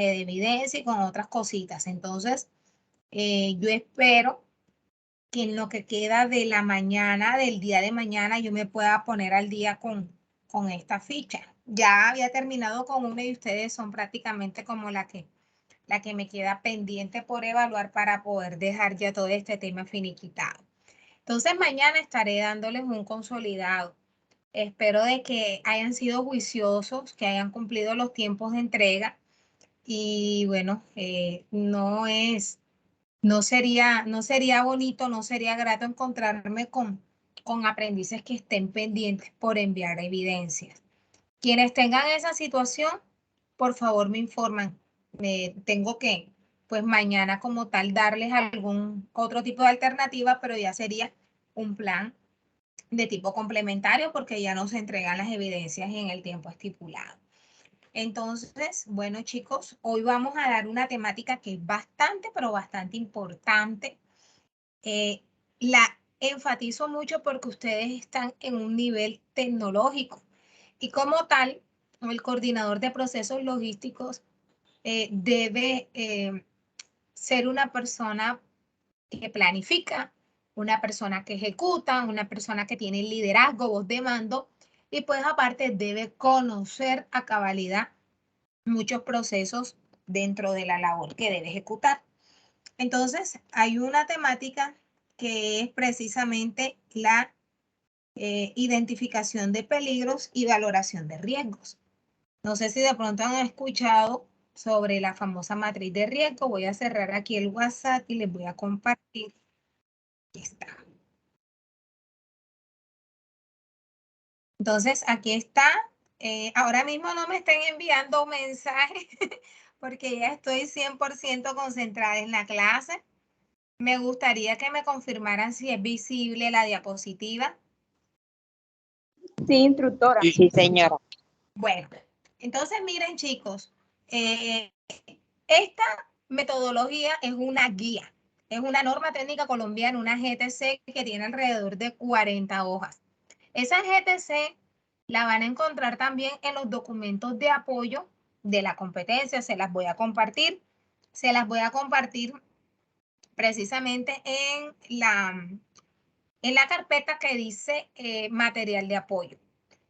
de evidencia y con otras cositas. Entonces, yo espero que en lo que queda de la mañana, del día de mañana, yo me pueda poner al día con esta ficha. Ya había terminado con una y ustedes son prácticamente como la que me queda pendiente por evaluar para poder dejar ya todo este tema finiquitado. Entonces mañana estaré dándoles un consolidado. Espero de que hayan sido juiciosos, que hayan cumplido los tiempos de entrega y bueno, no sería bonito, no sería grato encontrarme con aprendices que estén pendientes por enviar evidencias. Quienes tengan esa situación, por favor me informan. Tengo que, pues mañana como tal, darles algún otro tipo de alternativa, pero ya sería un plan de tipo complementario porque ya no se entregan las evidencias en el tiempo estipulado. Entonces, bueno chicos, hoy vamos a dar una temática que es bastante, pero bastante importante. La enfatizo mucho porque ustedes están en un nivel tecnológico y como tal, el coordinador de procesos logísticos debe ser una persona que planifica, una persona que ejecuta, una persona que tiene liderazgo, voz de mando y pues aparte debe conocer a cabalidad muchos procesos dentro de la labor que debe ejecutar. Entonces, hay una temática que es precisamente la identificación de peligros y valoración de riesgos. No sé si de pronto han escuchado sobre la famosa matriz de riesgo. Voy a cerrar aquí el WhatsApp y les voy a compartir. Aquí está. Entonces, aquí está. Ahora mismo no me estén enviando mensajes porque ya estoy 100% concentrada en la clase. Me gustaría que me confirmaran si es visible la diapositiva. Sí, instructora. Sí, señora. Bueno, entonces miren chicos, esta metodología es una guía, es una norma técnica colombiana, una GTC que tiene alrededor de 40 hojas. Esa GTC la van a encontrar también en los documentos de apoyo de la competencia, se las voy a compartir. Se las voy a compartir precisamente en la carpeta que dice material de apoyo.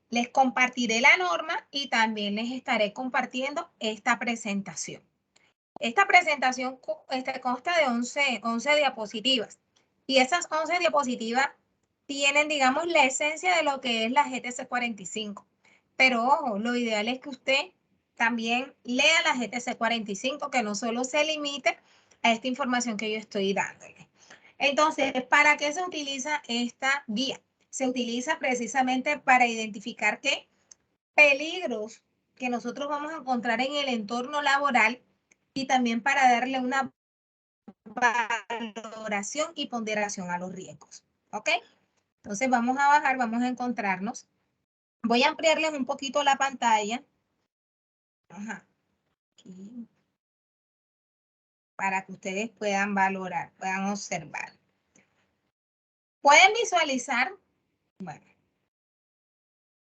Les compartiré la norma y también les estaré compartiendo esta presentación. Esta presentación consta de 11 diapositivas y esas 11 diapositivas tienen, digamos, la esencia de lo que es la GTC 45. Pero ojo, lo ideal es que usted también lea la GTC 45, que no solo se limite a esta información que yo estoy dándole. Entonces, ¿para qué se utiliza esta guía? Se utiliza precisamente para identificar qué peligros que nosotros vamos a encontrar en el entorno laboral y también para darle una valoración y ponderación a los riesgos. ¿Ok? Entonces vamos a bajar, vamos a encontrarnos. Voy a ampliarles un poquito la pantalla. Ajá. Aquí. Para que ustedes puedan valorar, puedan observar. ¿Pueden visualizar? Bueno,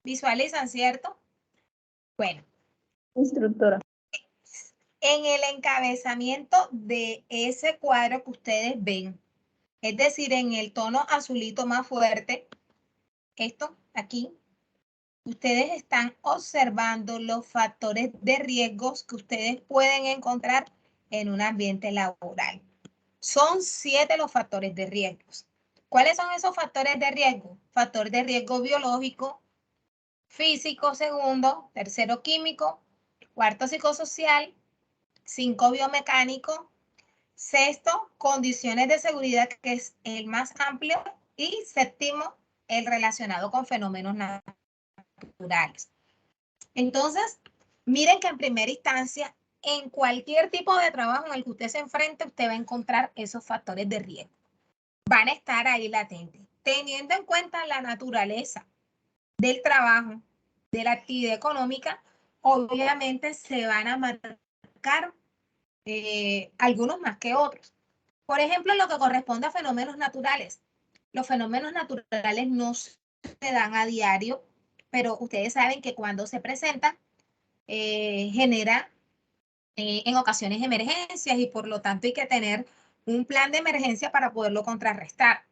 visualizan, ¿cierto? Bueno. Instructora. En el encabezamiento de ese cuadro que ustedes ven, es decir, en el tono azulito más fuerte, esto aquí, ustedes están observando los factores de riesgos que ustedes pueden encontrar en un ambiente laboral. Son 7 los factores de riesgos. ¿Cuáles son esos factores de riesgo? Factor de riesgo biológico, físico, segundo, tercero químico, cuarto psicosocial, 5 biomecánico, sexto, condiciones de seguridad, que es el más amplio, y séptimo, el relacionado con fenómenos naturales. Entonces, miren que en primera instancia, en cualquier tipo de trabajo en el que usted se enfrente, usted va a encontrar esos factores de riesgo. Van a estar ahí latentes. Teniendo en cuenta la naturaleza del trabajo, de la actividad económica, obviamente se van a marcar algunos más que otros. Por ejemplo, en lo que corresponde a fenómenos naturales. Los fenómenos naturales no se dan a diario, pero ustedes saben que cuando se presentan, genera en ocasiones de emergencias y por lo tanto hay que tener un plan de emergencia para poderlo contrarrestar.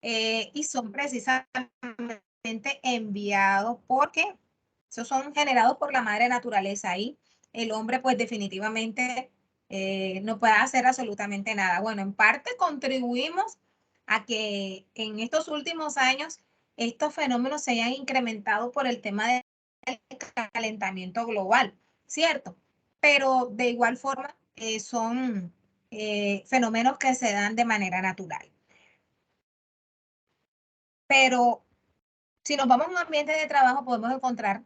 Y son precisamente enviados porque esos son generados por la madre naturaleza y el hombre pues definitivamente no puede hacer absolutamente nada. Bueno, en parte contribuimos a que en estos últimos años estos fenómenos se hayan incrementado por el tema del calentamiento global, ¿cierto? Pero de igual forma son fenómenos que se dan de manera natural. Pero si nos vamos a un ambiente de trabajo, podemos encontrar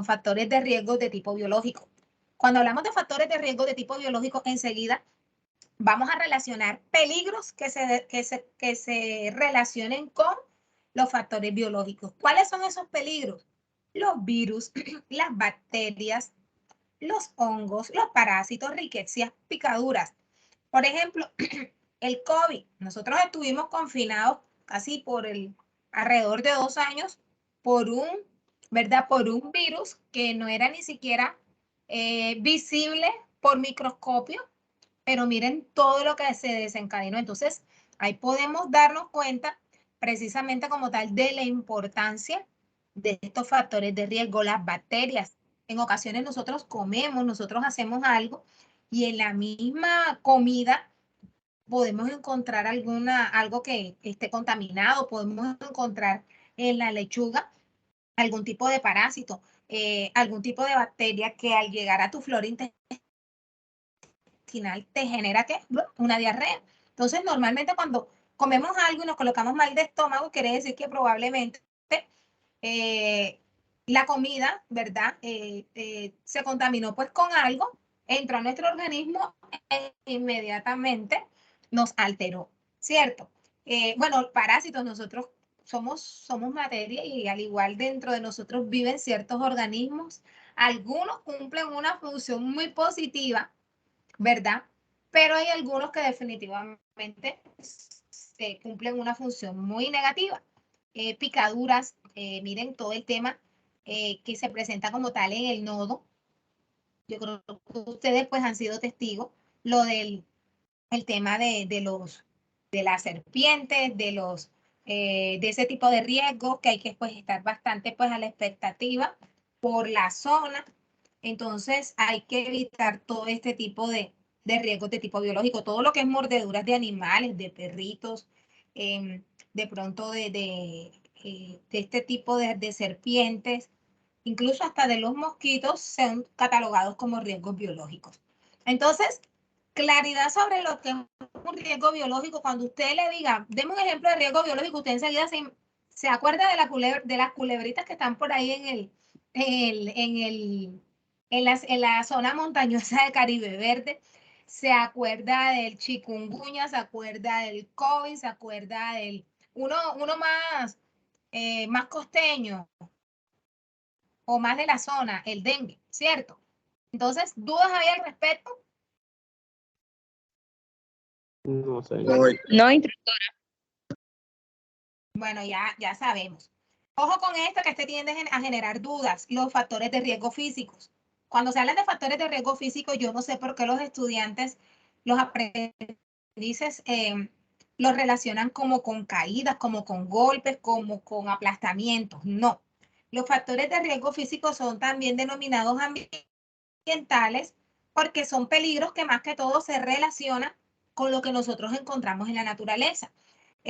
factores de riesgo de tipo biológico. Cuando hablamos de factores de riesgo de tipo biológico, enseguida vamos a relacionar peligros que se relacionen con los factores biológicos. ¿Cuáles son esos peligros? Los virus, las bacterias, los hongos, los parásitos, riquecias, picaduras. Por ejemplo, el COVID. Nosotros estuvimos confinados casi alrededor de 2 años por por un virus que no era ni siquiera visible por microscopio, pero miren todo lo que se desencadenó. Entonces, ahí podemos darnos cuenta precisamente como tal de la importancia de estos factores de riesgo, las bacterias. En ocasiones nosotros comemos, nosotros hacemos algo y en la misma comida podemos encontrar algo que esté contaminado, podemos encontrar en la lechuga algún tipo de parásito, algún tipo de bacteria que al llegar a tu flora intestinal te genera ¿qué? Una diarrea. Entonces, normalmente cuando comemos algo y nos colocamos mal de estómago, quiere decir que probablemente la comida, ¿verdad? Se contaminó pues con algo, entró a nuestro organismo e inmediatamente nos alteró, ¿cierto? Bueno, parásitos, nosotros somos materia y al igual dentro de nosotros viven ciertos organismos, algunos cumplen una función muy positiva, ¿verdad? Pero hay algunos que definitivamente cumplen una función muy negativa. Picaduras, miren todo el tema que se presenta como tal en el nodo. Yo creo que ustedes pues han sido testigos, lo del el tema de las serpientes, de ese tipo de riesgos que hay que pues estar bastante pues a la expectativa por la zona. Entonces hay que evitar todo este tipo de riesgos de tipo biológico, todo lo que es mordeduras de animales, de perritos, de pronto de este tipo de serpientes, incluso hasta de los mosquitos, son catalogados como riesgos biológicos. Entonces, claridad sobre lo que es un riesgo biológico. Cuando usted le diga, deme un ejemplo de riesgo biológico, usted enseguida se acuerda de las culebritas que están por ahí en la zona montañosa de Caribe Verde, se acuerda del chikungunya, se acuerda del COVID, se acuerda del uno más costeño o más de la zona, el dengue, ¿cierto? Entonces, ¿dudas hay al respecto? No, No, instructora. Bueno, ya sabemos. Ojo con esto que este tiende a generar dudas, los factores de riesgo físicos. Cuando se habla de factores de riesgo físico, yo no sé por qué los estudiantes, los aprendices, los relacionan como con caídas, como con golpes, como con aplastamientos. No. Los factores de riesgo físico son también denominados ambientales porque son peligros que más que todo se relacionan con lo que nosotros encontramos en la naturaleza.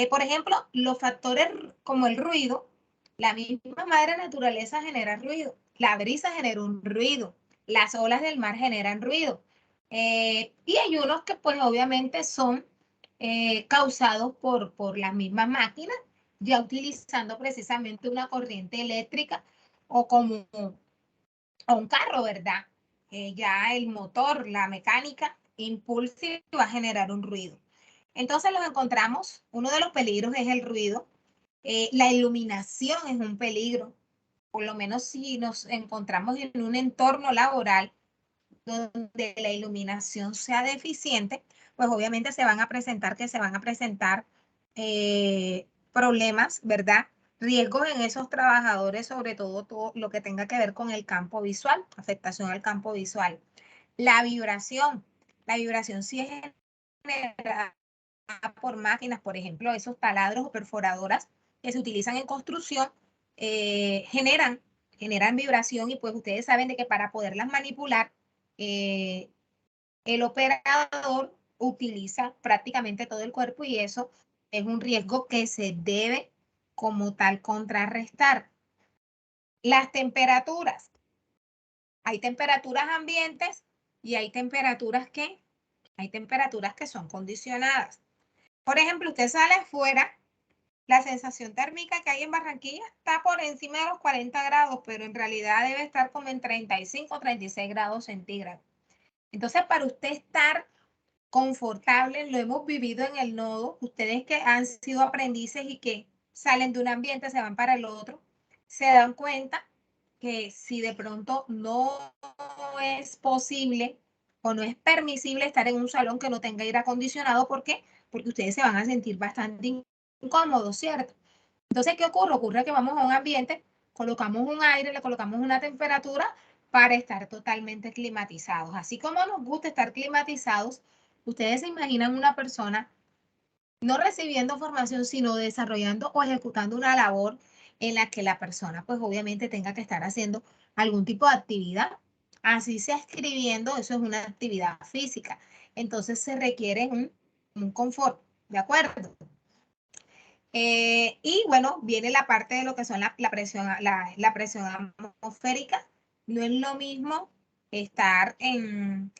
Por ejemplo, los factores como el ruido, la misma madre naturaleza genera ruido, la brisa genera un ruido, las olas del mar generan ruido. Y hay unos que pues obviamente son causados por las mismas máquinas, ya utilizando precisamente una corriente eléctrica o como un carro, ¿verdad? Ya el motor, la mecánica impulsa y va a generar un ruido. Entonces los encontramos, uno de los peligros es el ruido, la iluminación es un peligro, por lo menos si nos encontramos en un entorno laboral donde la iluminación sea deficiente, pues obviamente se van a presentar problemas, ¿verdad? riesgos en esos trabajadores, sobre todo lo que tenga que ver con el campo visual, afectación al campo visual. La vibración sí es generada por máquinas, por ejemplo, esos taladros o perforadoras que se utilizan en construcción, generan vibración y pues ustedes saben de que para poderlas manipular, el operador utiliza prácticamente todo el cuerpo y eso es un riesgo que se debe como tal contrarrestar. Las temperaturas. Hay temperaturas ambientes y hay temperaturas que son condicionadas. Por ejemplo, usted sale afuera, la sensación térmica que hay en Barranquilla está por encima de los 40 grados, pero en realidad debe estar como en 35 o 36 grados centígrados. Entonces, para usted estar confortable, lo hemos vivido en el nodo, ustedes que han sido aprendices y que salen de un ambiente, se van para el otro, se dan cuenta que si de pronto no es posible o no es permisible estar en un salón que no tenga aire acondicionado, ¿por qué? Porque ustedes se van a sentir bastante incómodos, ¿cierto? Entonces, ¿qué ocurre? Ocurre que vamos a un ambiente, colocamos un aire, le colocamos una temperatura para estar totalmente climatizados. Así como nos gusta estar climatizados, ustedes se imaginan una persona no recibiendo formación, sino desarrollando o ejecutando una labor en la que la persona, pues obviamente tenga que estar haciendo algún tipo de actividad. Así sea escribiendo, eso es una actividad física. Entonces se requiere un confort, ¿de acuerdo? Y bueno, viene la parte de lo que son la presión atmosférica. No es lo mismo estar en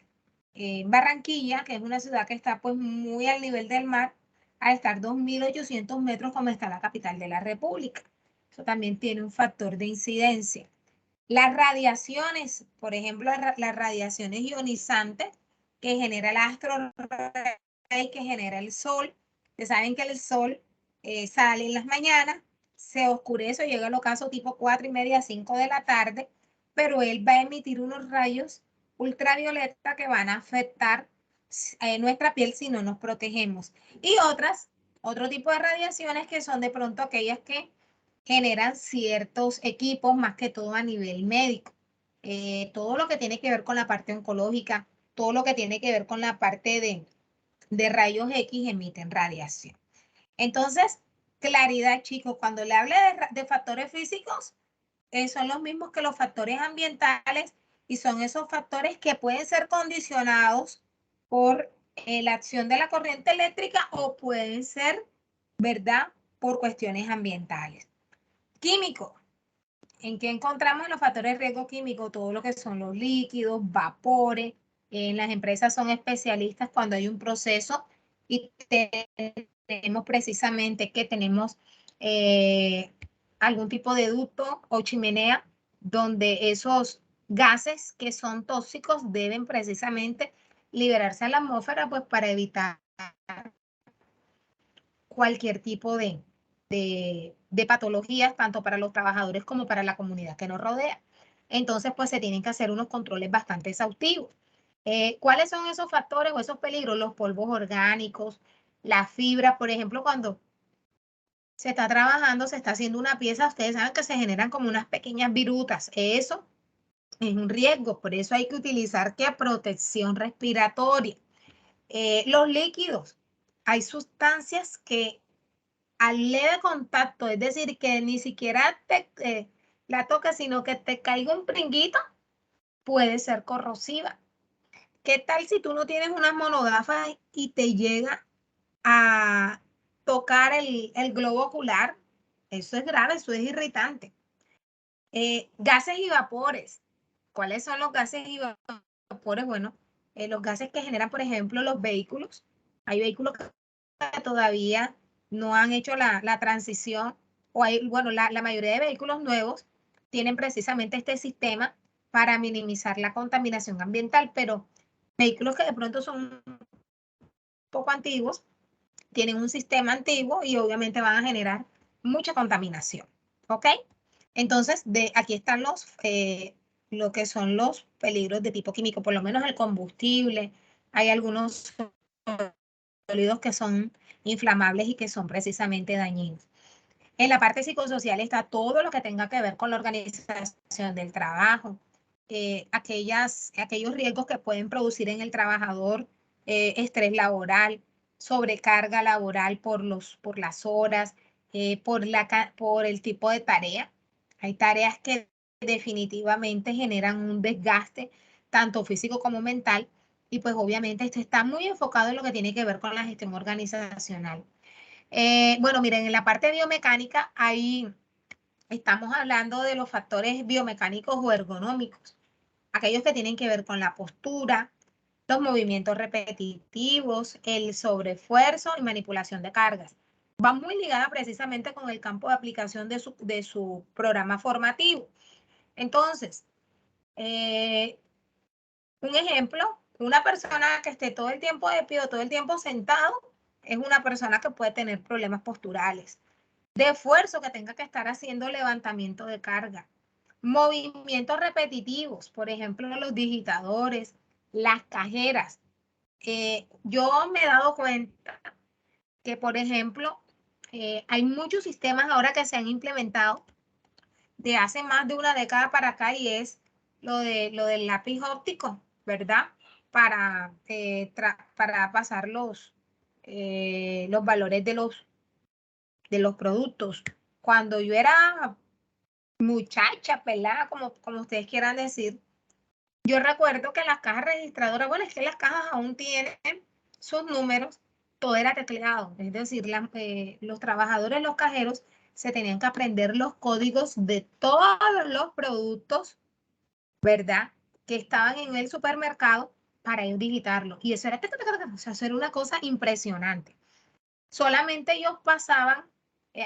Barranquilla, que es una ciudad que está pues muy al nivel del mar, a estar 2.800 metros como está la capital de la República. Eso también tiene un factor de incidencia. Las radiaciones, por ejemplo, las radiaciones ionizantes que genera el astro rey, que genera el sol. Ustedes saben que el sol sale en las mañanas, se oscurece o llega al ocaso tipo 4:30, 5 de la tarde, pero él va a emitir unos rayos ultravioleta que van a afectar nuestra piel si no nos protegemos. Y otro tipo de radiaciones que son de pronto aquellas que generan ciertos equipos, más que todo a nivel médico. Todo lo que tiene que ver con la parte oncológica, todo lo que tiene que ver con la parte de rayos X emiten radiación. Entonces, claridad, chicos, cuando le hable de factores físicos, son los mismos que los factores ambientales y son esos factores que pueden ser condicionados por la acción de la corriente eléctrica o pueden ser, ¿verdad?, por cuestiones ambientales. Químico. ¿En qué encontramos los factores de riesgo químico? Todo lo que son los líquidos, vapores. En las empresas son especialistas cuando hay un proceso y tenemos precisamente que tenemos algún tipo de ducto o chimenea donde esos gases que son tóxicos deben precisamente liberarse a la atmósfera pues para evitar cualquier tipo de patologías, tanto para los trabajadores como para la comunidad que nos rodea. Entonces, pues se tienen que hacer unos controles bastante exhaustivos. ¿Cuáles son esos factores o esos peligros? Los polvos orgánicos, las fibras, por ejemplo, cuando se está trabajando, se está haciendo una pieza, ustedes saben que se generan como unas pequeñas virutas. Eso es un riesgo, por eso hay que utilizar ¿qué? Protección respiratoria. Los líquidos, hay sustancias que al leve contacto, es decir, que ni siquiera la toques, sino que te caiga un pringuito, puede ser corrosiva. ¿Qué tal si tú no tienes unas monogafas y te llega a tocar el globo ocular? Eso es grave, eso es irritante. Gases y vapores. ¿Cuáles son los gases y vapores? Bueno, los gases que generan, por ejemplo, los vehículos. Hay vehículos que todavía no han hecho la transición, o hay, bueno, la mayoría de vehículos nuevos tienen precisamente este sistema para minimizar la contaminación ambiental, pero vehículos que de pronto son un poco antiguos, tienen un sistema antiguo y obviamente van a generar mucha contaminación, ¿ok? Entonces, aquí están lo que son los peligros de tipo químico, por lo menos el combustible, hay algunos sólidos que son inflamables y que son precisamente dañinos. En la parte psicosocial está todo lo que tenga que ver con la organización del trabajo, aquellos riesgos que pueden producir en el trabajador, estrés laboral, sobrecarga laboral por las horas, por el tipo de tarea. Hay tareas que definitivamente generan un desgaste, tanto físico como mental, y pues obviamente esto está muy enfocado en lo que tiene que ver con la gestión organizacional. Bueno, miren, en la parte biomecánica, ahí estamos hablando de los factores biomecánicos o ergonómicos, aquellos que tienen que ver con la postura, los movimientos repetitivos, el sobreesfuerzo y manipulación de cargas. Va muy ligada precisamente con el campo de aplicación de su programa formativo. Entonces, un ejemplo, una persona que esté todo el tiempo de pie o todo el tiempo sentado, es una persona que puede tener problemas posturales, de esfuerzo, que tenga que estar haciendo levantamiento de carga, movimientos repetitivos, por ejemplo, los digitadores, las cajeras. Yo me he dado cuenta que, por ejemplo, hay muchos sistemas ahora que se han implementado de hace más de una década para acá, y es lo del lápiz óptico, ¿verdad? Para pasar los valores de los productos. Cuando yo era muchacha, pelada, como ustedes quieran decir, yo recuerdo que las cajas registradoras, bueno, es que las cajas aún tienen sus números, todo era tecleado, es decir, los trabajadores, los cajeros, se tenían que aprender los códigos de todos los productos, ¿verdad?, que estaban en el supermercado para ellos digitarlo. Y eso era, o sea, eso era una cosa impresionante. Solamente ellos pasaban,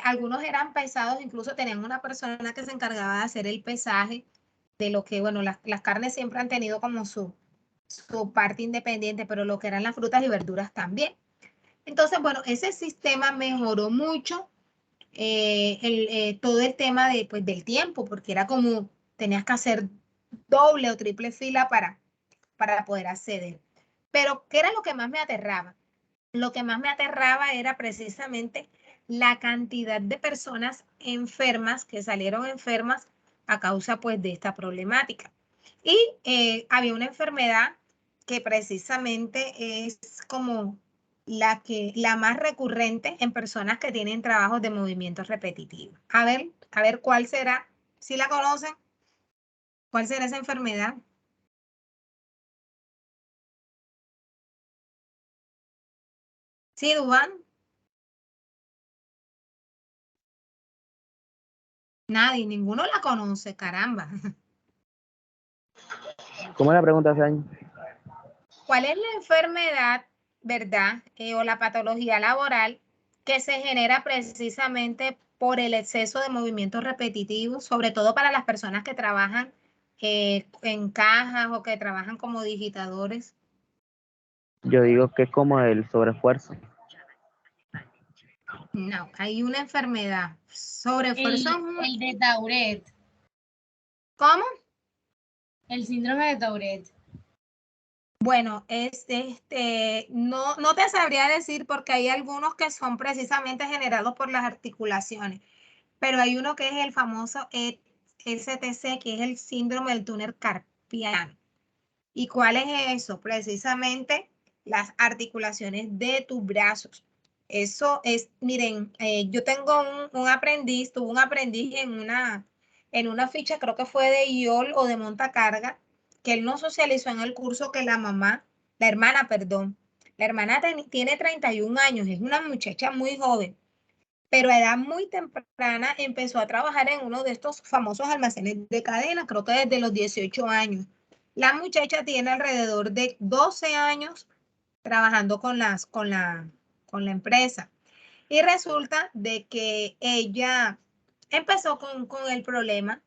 algunos eran pesados, incluso tenían una persona que se encargaba de hacer el pesaje de lo que, bueno, las carnes siempre han tenido como su parte independiente, pero lo que eran las frutas y verduras también. Entonces, bueno, ese sistema mejoró mucho todo el tema pues, del tiempo, porque era como tenías que hacer doble o triple fila para poder acceder. Pero, ¿qué era lo que más me aterraba? Lo que más me aterraba era precisamente la cantidad de personas enfermas que salieron enfermas a causa pues de esta problemática. Y había una enfermedad que precisamente es como la más recurrente en personas que tienen trabajos de movimientos repetitivos. A ver cuál será, si la conocen, cuál será esa enfermedad. Sí, Dubán, nadie, ninguno la conoce, caramba. ¿Cómo es la pregunta, Sañ? ¿Cuál es la enfermedad, verdad, o la patología laboral que se genera precisamente por el exceso de movimientos repetitivos, sobre todo para las personas que trabajan en cajas o que trabajan como digitadores? Yo digo que es como el sobreesfuerzo. No, hay una enfermedad. Sobreesfuerzo. El de Tourette, ¿Cómo? el síndrome de Tourette. Bueno, no te sabría decir porque hay algunos que son precisamente generados por las articulaciones, pero hay uno que es el famoso STC, que es el síndrome del túnel carpiano. ¿Y cuál es eso? Precisamente las articulaciones de tus brazos. Eso es, miren, yo tengo tuve un aprendiz en una ficha, creo que fue de IOL o de montacarga, que él no socializó en el curso que la hermana, perdón, la hermana tiene 31 años, es una muchacha muy joven, pero a edad muy temprana empezó a trabajar en uno de estos famosos almacenes de cadena, creo que desde los 18 años. La muchacha tiene alrededor de 12 años trabajando con la empresa. Y resulta de que ella empezó con el problema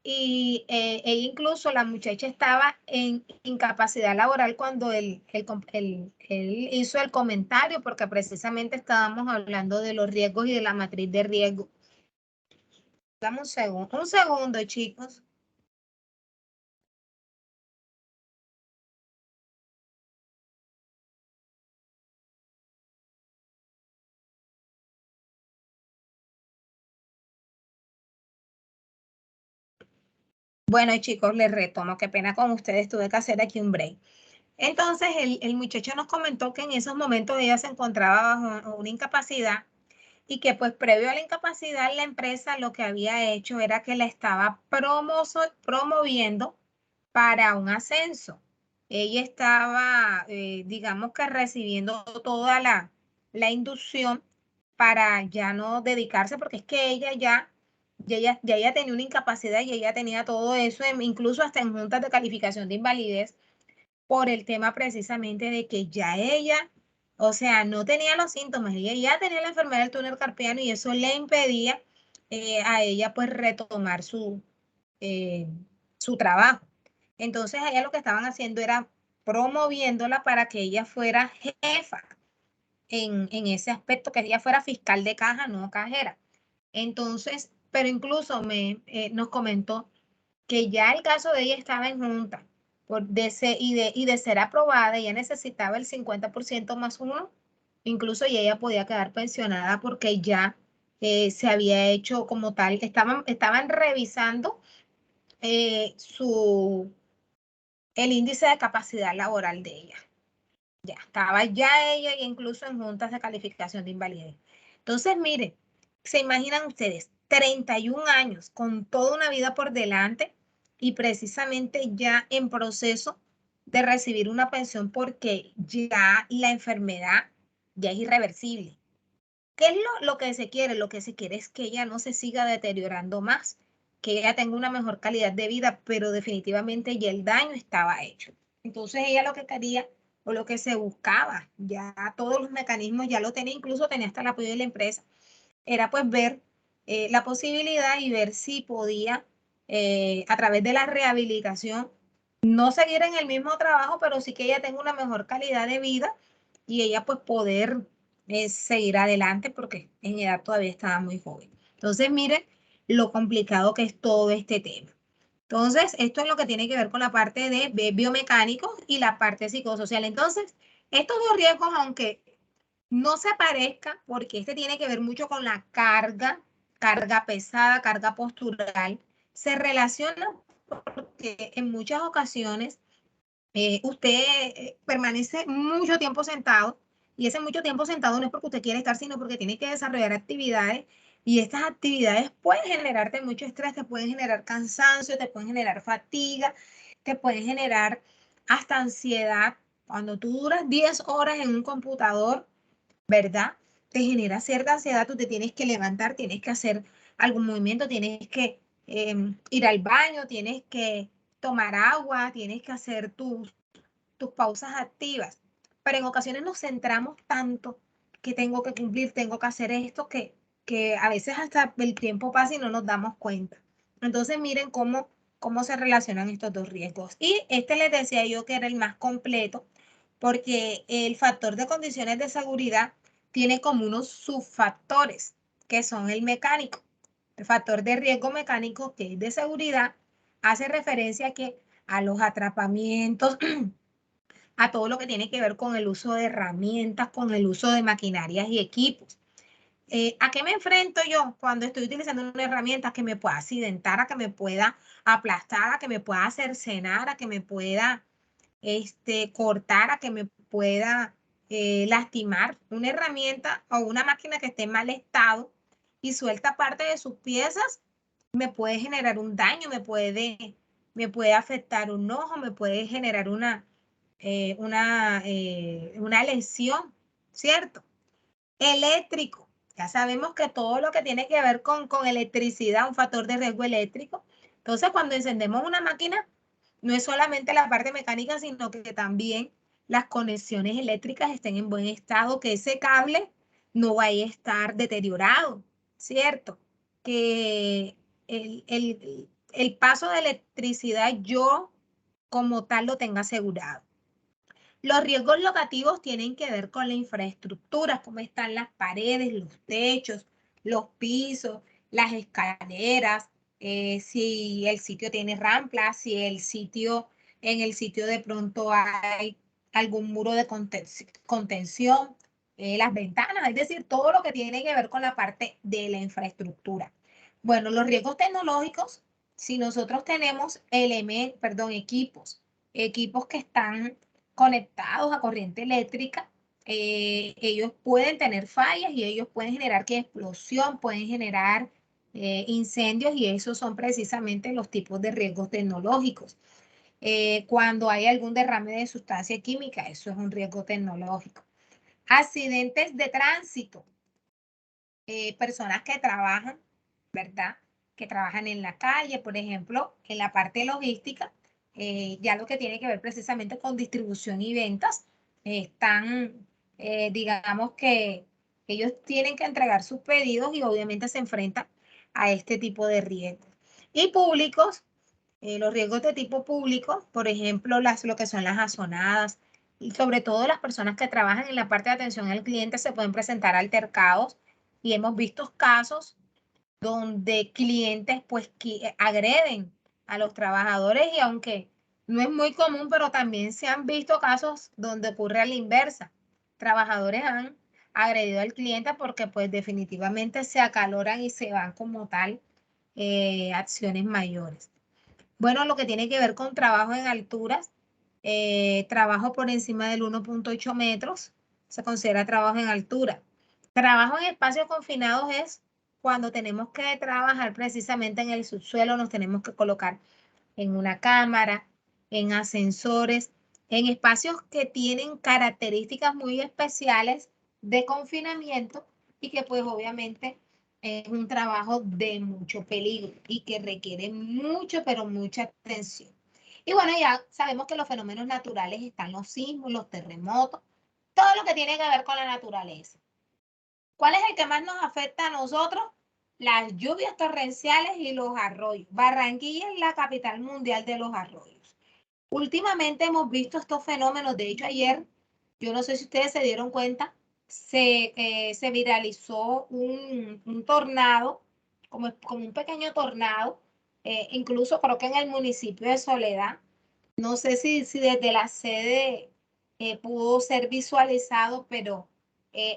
y ella incluso, la muchacha estaba en incapacidad laboral cuando él hizo el comentario, porque precisamente estábamos hablando de los riesgos y de la matriz de riesgo. Dame un segundo, chicos. Bueno, chicos, les retomo, qué pena con ustedes, tuve que hacer aquí un break. Entonces, el muchacho nos comentó que en esos momentos ella se encontraba bajo una incapacidad y que pues previo a la incapacidad la empresa lo que había hecho era que la estaba promoviendo para un ascenso. Ella estaba, digamos que recibiendo toda la inducción para ya no dedicarse, porque es que ella tenía una incapacidad y ella tenía todo eso, incluso hasta en juntas de calificación de invalidez, por el tema precisamente de que ya ella, o sea, no tenía los síntomas, ella ya tenía la enfermedad del túnel carpiano y eso le impedía a ella pues retomar eh, su trabajo. Entonces, ella lo que estaban haciendo era promoviéndola para que ella fuera jefa en ese aspecto, que ella fuera fiscal de caja, no cajera. Entonces, pero incluso nos comentó que ya el caso de ella estaba en junta y de ser aprobada, ella necesitaba el 50% más uno, incluso y ella podía quedar pensionada porque ya se había hecho como tal, estaban revisando el índice de capacidad laboral de ella. Ya estaba ya ella incluso en juntas de calificación de invalidez. Entonces, miren, se imaginan ustedes, 31 años con toda una vida por delante y precisamente ya en proceso de recibir una pensión porque ya la enfermedad ya es irreversible. ¿Qué es lo que se quiere? Lo que se quiere es que ella no se siga deteriorando más, que ella tenga una mejor calidad de vida, pero definitivamente ya el daño estaba hecho. Entonces ella lo que quería o lo que se buscaba, ya todos los mecanismos ya lo tenía, incluso tenía hasta el apoyo de la empresa, era pues ver la posibilidad y ver si podía a través de la rehabilitación no seguir en el mismo trabajo, pero sí que ella tenga una mejor calidad de vida y ella pues poder seguir adelante porque en edad todavía estaba muy joven. Entonces, miren lo complicado que es todo este tema. Entonces, esto es lo que tiene que ver con la parte de biomecánicos y la parte psicosocial. Entonces, estos dos riesgos, aunque no se parezca, porque este tiene que ver mucho con la carga pesada, carga postural, se relaciona porque en muchas ocasiones usted permanece mucho tiempo sentado y ese mucho tiempo sentado no es porque usted quiere estar, sino porque tiene que desarrollar actividades y estas actividades pueden generarte mucho estrés, te pueden generar cansancio, te pueden generar fatiga, te pueden generar hasta ansiedad. Cuando tú duras 10 horas en un computador, ¿verdad? Te genera cierta ansiedad, tú te tienes que levantar, tienes que hacer algún movimiento, tienes que ir al baño, tienes que tomar agua, tienes que hacer tus pausas activas. Pero en ocasiones nos centramos tanto que tengo que cumplir, tengo que hacer esto, que a veces hasta el tiempo pasa y no nos damos cuenta. Entonces miren cómo se relacionan estos dos riesgos. Y este les decía yo que era el más completo porque el factor de condiciones de seguridad tiene como unos subfactores que son el mecánico. El factor de riesgo mecánico que es de seguridad hace referencia a los atrapamientos, a todo lo que tiene que ver con el uso de herramientas, con el uso de maquinarias y equipos. ¿A qué me enfrento yo cuando estoy utilizando una herramienta que me pueda accidentar, a que me pueda aplastar, a que me pueda cercenar, a que me pueda cortar, a que me pueda lastimar? Una herramienta o una máquina que esté en mal estado y suelta parte de sus piezas, me puede generar un daño, me puede afectar un ojo, me puede generar una lesión, ¿cierto? Eléctrico. Ya sabemos que todo lo que tiene que ver con electricidad, un factor de riesgo eléctrico. Entonces, cuando encendemos una máquina, no es solamente la parte mecánica, sino que también las conexiones eléctricas estén en buen estado, que ese cable no vaya a estar deteriorado, ¿cierto? Que el paso de electricidad yo como tal lo tenga asegurado. Los riesgos locativos tienen que ver con la infraestructura, cómo están las paredes, los techos, los pisos, las escaleras, si el sitio tiene ramplas, si en el sitio de pronto hay algún muro de contención, las ventanas, es decir, todo lo que tiene que ver con la parte de la infraestructura. Bueno, los riesgos tecnológicos si nosotros tenemos equipos que están conectados a corriente eléctrica, ellos pueden tener fallas y ellos pueden generar explosión, pueden generar incendios, y esos son precisamente los tipos de riesgos tecnológicos. Cuando hay algún derrame de sustancia química, eso es un riesgo tecnológico. Accidentes de tránsito. Personas que trabajan, ¿verdad? Que trabajan en la calle, por ejemplo, en la parte logística, ya lo que tiene que ver precisamente con distribución y ventas, están, digamos que ellos tienen que entregar sus pedidos y obviamente se enfrentan a este tipo de riesgos. Y públicos, los riesgos de tipo público, por ejemplo, lo que son las azonadas, y sobre todo las personas que trabajan en la parte de atención al cliente, se pueden presentar altercados, y hemos visto casos donde clientes pues agreden a los trabajadores, y aunque no es muy común, pero también se han visto casos donde ocurre a la inversa. Trabajadores han agredido al cliente porque pues definitivamente se acaloran y se van como tal acciones mayores. Bueno, lo que tiene que ver con trabajo en alturas, trabajo por encima del 1.8 metros, se considera trabajo en altura. Trabajo en espacios confinados es cuando tenemos que trabajar precisamente en el subsuelo, nos tenemos que colocar en una cámara, en ascensores, en espacios que tienen características muy especiales de confinamiento, y que pues obviamente es un trabajo de mucho peligro y que requiere mucho, pero mucha atención. Y bueno, ya sabemos que los fenómenos naturales están los sismos, los terremotos, todo lo que tiene que ver con la naturaleza. ¿Cuál es el que más nos afecta a nosotros? Las lluvias torrenciales y los arroyos. Barranquilla es la capital mundial de los arroyos. Últimamente hemos visto estos fenómenos. De hecho, ayer, yo no sé si ustedes se dieron cuenta, se viralizó un tornado, como un pequeño tornado, incluso creo que en el municipio de Soledad. No sé si desde la sede pudo ser visualizado, pero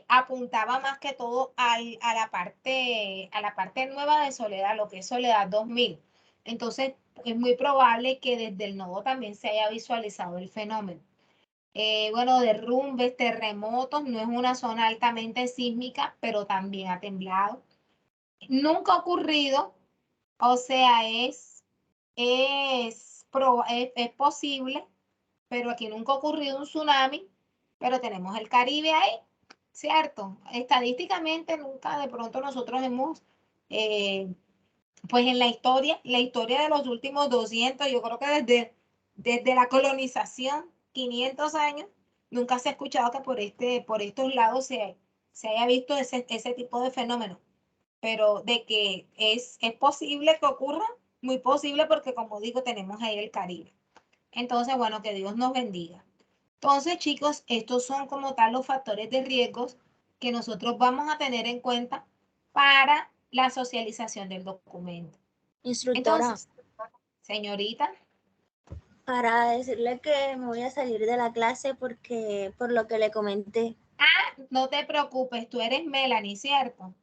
apuntaba más que todo a la parte nueva de Soledad, lo que es Soledad 2000. Entonces, es muy probable que desde el nodo también se haya visualizado el fenómeno. Bueno, derrumbes, terremotos, no es una zona altamente sísmica, pero también ha temblado. Nunca ha ocurrido, o sea, es posible, pero aquí nunca ha ocurrido un tsunami, pero tenemos el Caribe ahí, ¿cierto? Estadísticamente nunca de pronto nosotros hemos, pues en la historia de los últimos 200, yo creo que desde la colonización, 500 años, nunca se ha escuchado que por estos lados se haya visto ese tipo de fenómeno, pero de que es posible que ocurra, muy posible, porque como digo, tenemos ahí el Caribe. Entonces, bueno, que Dios nos bendiga. Entonces, chicos, estos son como tal los factores de riesgos que nosotros vamos a tener en cuenta para la socialización del documento. Instructora, Entonces, señorita, para decirle que me voy a salir de la clase porque por lo que le comenté. no te preocupes, tú eres Melanie, ¿cierto?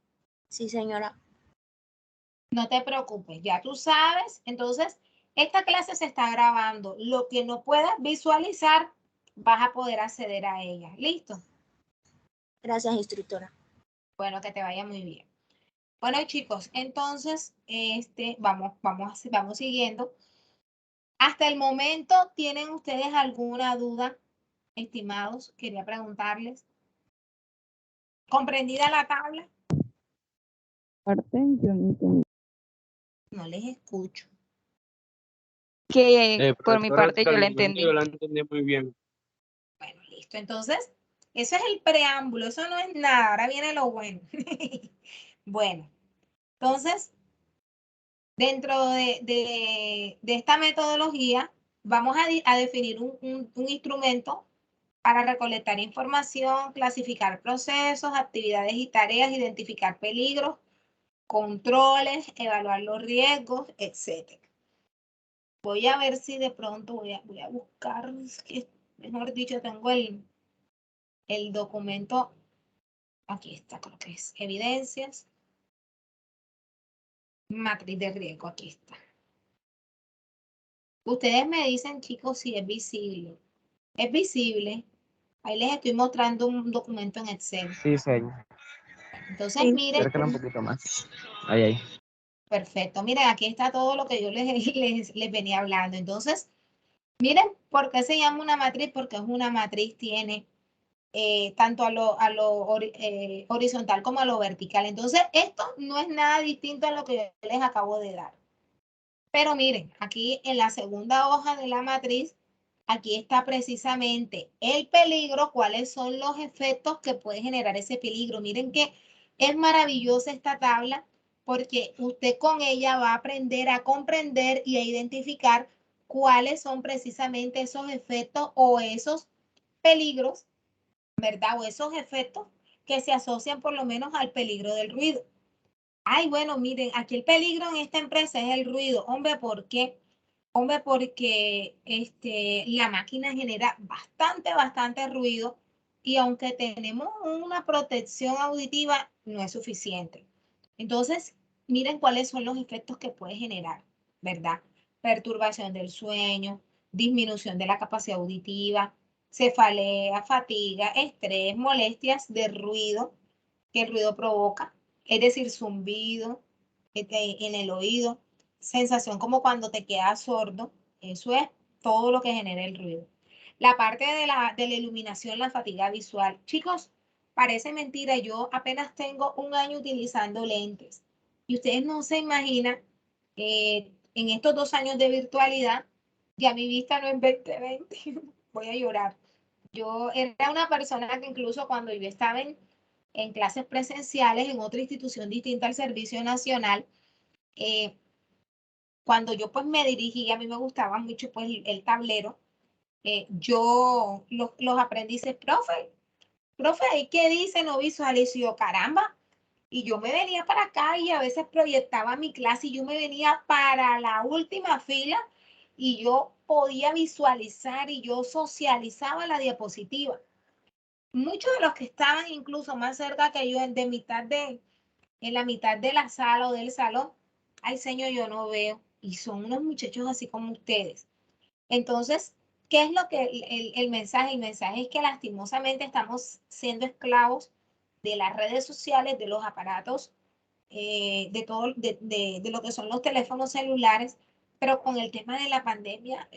Sí, señora. No te preocupes, ya tú sabes. Entonces, esta clase se está grabando. Lo que no puedas visualizar, vas a poder acceder a ella. ¿Listo? Gracias, instructora. Bueno, que te vaya muy bien. Bueno, chicos, entonces, vamos siguiendo. Hasta el momento, ¿tienen ustedes alguna duda, estimados? Quería preguntarles. ¿Comprendida la tabla? Parte, yo no entendí. No les escucho. Que por mi Profesora, parte yo la entendí. yo la entendí muy bien. Bueno, listo. Entonces, eso es el preámbulo, eso no es nada. Ahora viene lo bueno. Bueno, entonces, dentro de esta metodología, vamos a definir un instrumento para recolectar información, clasificar procesos, actividades y tareas, identificar peligros, controles, evaluar los riesgos, etc. Voy a ver si de pronto voy a buscar, que, mejor dicho, tengo el documento, aquí está, creo que es evidencias, matriz de riesgo, aquí está. Ustedes me dicen, chicos, si es visible. Es visible. Ahí les estoy mostrando un documento en Excel. Sí, señor. Entonces, Sí. miren, Acércala un poquito más. Ahí, ahí. perfecto. Miren, aquí está todo lo que yo les venía hablando. Entonces, miren, ¿por qué se llama una matriz? Porque es una matriz, tiene tanto a lo horizontal como a lo vertical. Entonces, esto no es nada distinto a lo que yo les acabo de dar. Pero miren, aquí en la segunda hoja de la matriz, aquí está precisamente el peligro, cuáles son los efectos que puede generar ese peligro. Miren que es maravillosa esta tabla porque usted con ella va a aprender a comprender y a identificar cuáles son precisamente esos efectos o esos peligros, ¿verdad? O esos efectos que se asocian por lo menos al peligro del ruido. Ay, bueno, miren, aquí el peligro en esta empresa es el ruido. Hombre, ¿por qué? Hombre, porque la máquina genera bastante ruido y aunque tenemos una protección auditiva, no es suficiente. Entonces, miren cuáles son los efectos que puede generar, ¿verdad? Perturbación del sueño, disminución de la capacidad auditiva, cefalea, fatiga, estrés, molestias de ruido que el ruido provoca, es decir, zumbido en el oído, sensación como cuando te quedas sordo, eso es todo lo que genera el ruido. La parte de la iluminación, la fatiga visual. Chicos, parece mentira, yo apenas tengo un año utilizando lentes y ustedes no se imaginan, en estos 2 años de virtualidad, ya mi vista no es 20/20, voy a llorar. Yo era una persona que incluso cuando yo estaba en clases presenciales en otra institución distinta al Servicio Nacional, cuando yo pues me dirigía, a mí me gustaba mucho pues el tablero, los aprendices, profe, ¿y qué dice? No visualizo, yo, caramba, y yo me venía para acá y a veces proyectaba mi clase y yo me venía para la última fila y yo podía visualizar y yo socializaba la diapositiva. Muchos de los que estaban incluso más cerca que yo, en la mitad de la sala o del salón, ay señor, yo no veo. Y son unos muchachos así como ustedes. Entonces, ¿qué es lo que el mensaje? El mensaje es que lastimosamente estamos siendo esclavos de las redes sociales, de los aparatos, de todo, de lo que son los teléfonos celulares, pero con el tema de la pandemia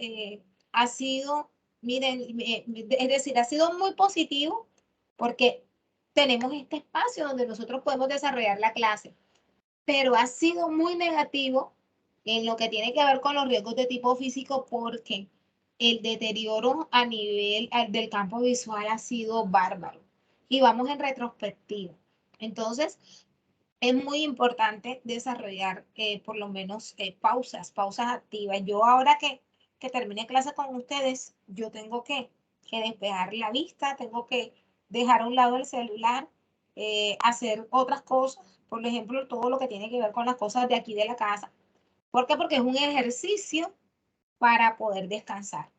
ha sido, miren, es decir, ha sido muy positivo porque tenemos este espacio donde nosotros podemos desarrollar la clase, pero ha sido muy negativo en lo que tiene que ver con los riesgos de tipo físico porque el deterioro a nivel del campo visual ha sido bárbaro. Y vamos en retrospectiva. Entonces, es muy importante desarrollar por lo menos pausas activas. Yo ahora que termine clase con ustedes, yo tengo que despejar la vista, tengo que dejar a un lado el celular, hacer otras cosas, por ejemplo, todo lo que tiene que ver con las cosas de aquí de la casa. ¿Por qué? Porque es un ejercicio para poder descansar.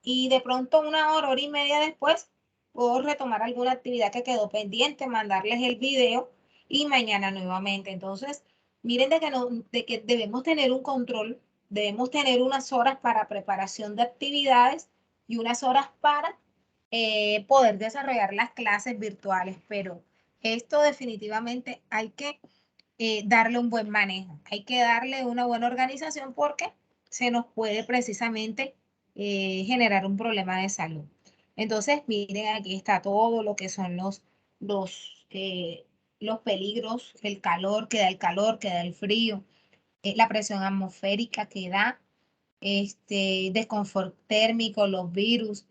Y de pronto 1 hora, hora y media después, puedo retomar alguna actividad que quedó pendiente, mandarles el video y mañana nuevamente. Entonces, miren de que debemos tener un control, debemos tener unas horas para preparación de actividades y unas horas para poder desarrollar las clases virtuales, pero esto definitivamente hay que darle un buen manejo, hay que darle una buena organización porque se nos puede precisamente generar un problema de salud. Entonces, miren, aquí está todo lo que son los peligros, el calor, que da el frío, la presión atmosférica que da, desconfort térmico, los virus.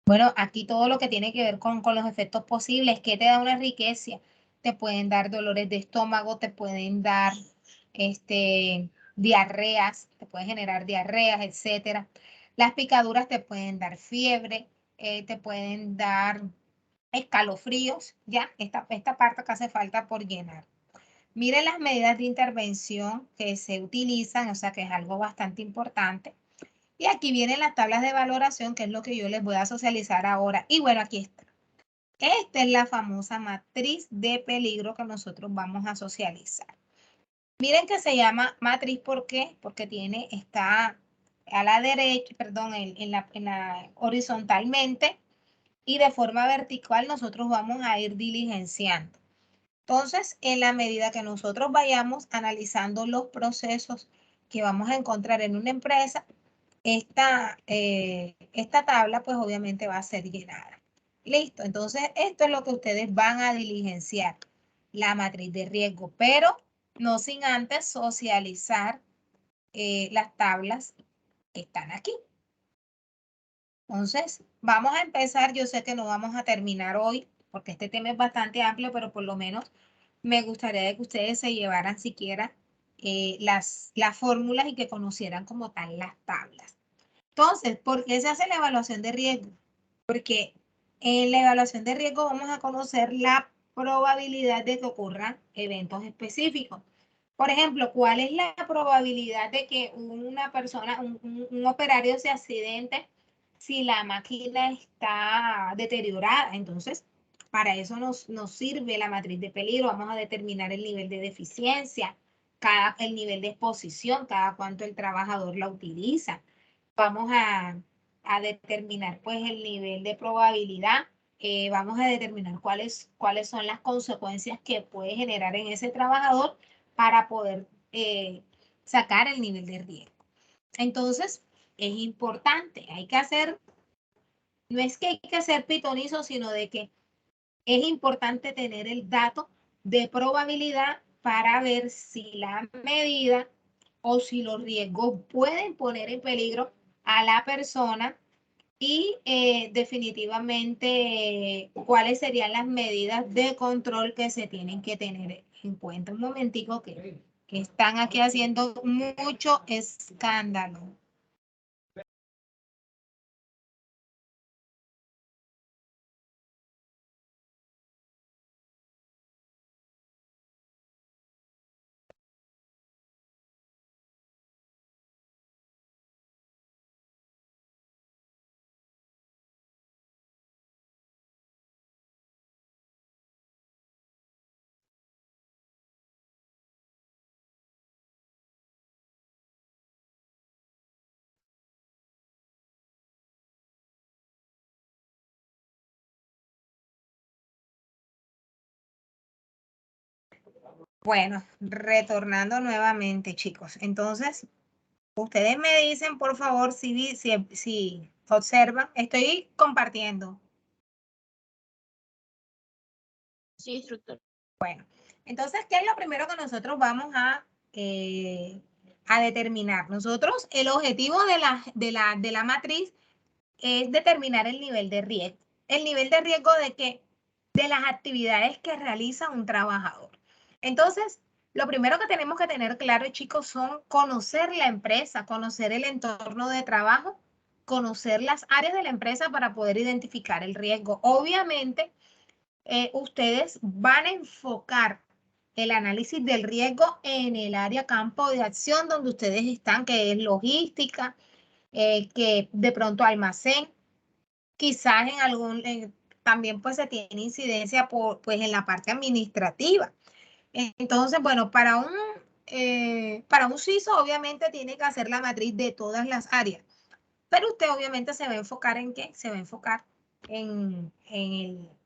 Bueno, aquí todo lo que tiene que ver con los efectos posibles, que te da una riqueza, te pueden dar dolores de estómago, te pueden dar diarreas, te pueden generar diarreas, etcétera. Las picaduras te pueden dar fiebre, te pueden dar escalofríos, ya, esta parte que hace falta por llenar. Miren las medidas de intervención que se utilizan, o sea que es algo bastante importante. Y aquí vienen las tablas de valoración, que es lo que yo les voy a socializar ahora. Y bueno, aquí está. Esta es la famosa matriz de peligro que nosotros vamos a socializar. Miren que se llama matriz, ¿por qué? Porque tiene esta a la derecha, perdón, en la horizontalmente, y de forma vertical nosotros vamos a ir diligenciando. Entonces, en la medida que nosotros vayamos analizando los procesos que vamos a encontrar en una empresa, esta tabla pues obviamente va a ser llenada. Listo, entonces esto es lo que ustedes van a diligenciar, la matriz de riesgo, pero no sin antes socializar las tablas que están aquí. Entonces, vamos a empezar. Yo sé que no vamos a terminar hoy porque este tema es bastante amplio, pero por lo menos me gustaría que ustedes se llevaran siquiera las fórmulas y que conocieran como tal las tablas. Entonces, ¿por qué se hace la evaluación de riesgo? Porque en la evaluación de riesgo vamos a conocer la probabilidad de que ocurran eventos específicos. Por ejemplo, ¿cuál es la probabilidad de que una persona, un operario se accidente si la máquina está deteriorada? Entonces, para eso nos sirve la matriz de peligro. Vamos a determinar el nivel de deficiencia, el nivel de exposición, cada cuánto el trabajador la utiliza. Vamos a determinar pues el nivel de probabilidad. Vamos a determinar cuáles son las consecuencias que puede generar en ese trabajador para poder sacar el nivel de riesgo. Entonces, es importante, hay que hacer, no es que hay que ser pitonizo, sino de que es importante tener el dato de probabilidad para ver si la medida o si los riesgos pueden poner en peligro a la persona y definitivamente cuáles serían las medidas de control que se tienen que tener en cuenta. Un momentico que están aquí haciendo mucho escándalo. Bueno, retornando nuevamente, chicos. Entonces, ustedes me dicen, por favor, si observan. Estoy compartiendo. Sí, instructor. Entonces, ¿qué es lo primero que nosotros vamos a determinar? Nosotros, el objetivo de la matriz es determinar el nivel de riesgo. ¿El nivel de riesgo de qué? De las actividades que realiza un trabajador. Entonces, lo primero que tenemos que tener claro, chicos, son conocer la empresa, conocer el entorno de trabajo, conocer las áreas de la empresa para poder identificar el riesgo. Obviamente, ustedes van a enfocar el análisis del riesgo en el área campo de acción donde ustedes están, que es logística, que de pronto almacén, quizás también pues se tiene incidencia pues en la parte administrativa. Entonces, bueno, para un CISO obviamente tiene que hacer la matriz de todas las áreas, pero usted obviamente se va a enfocar ¿en qué? Se va a enfocar en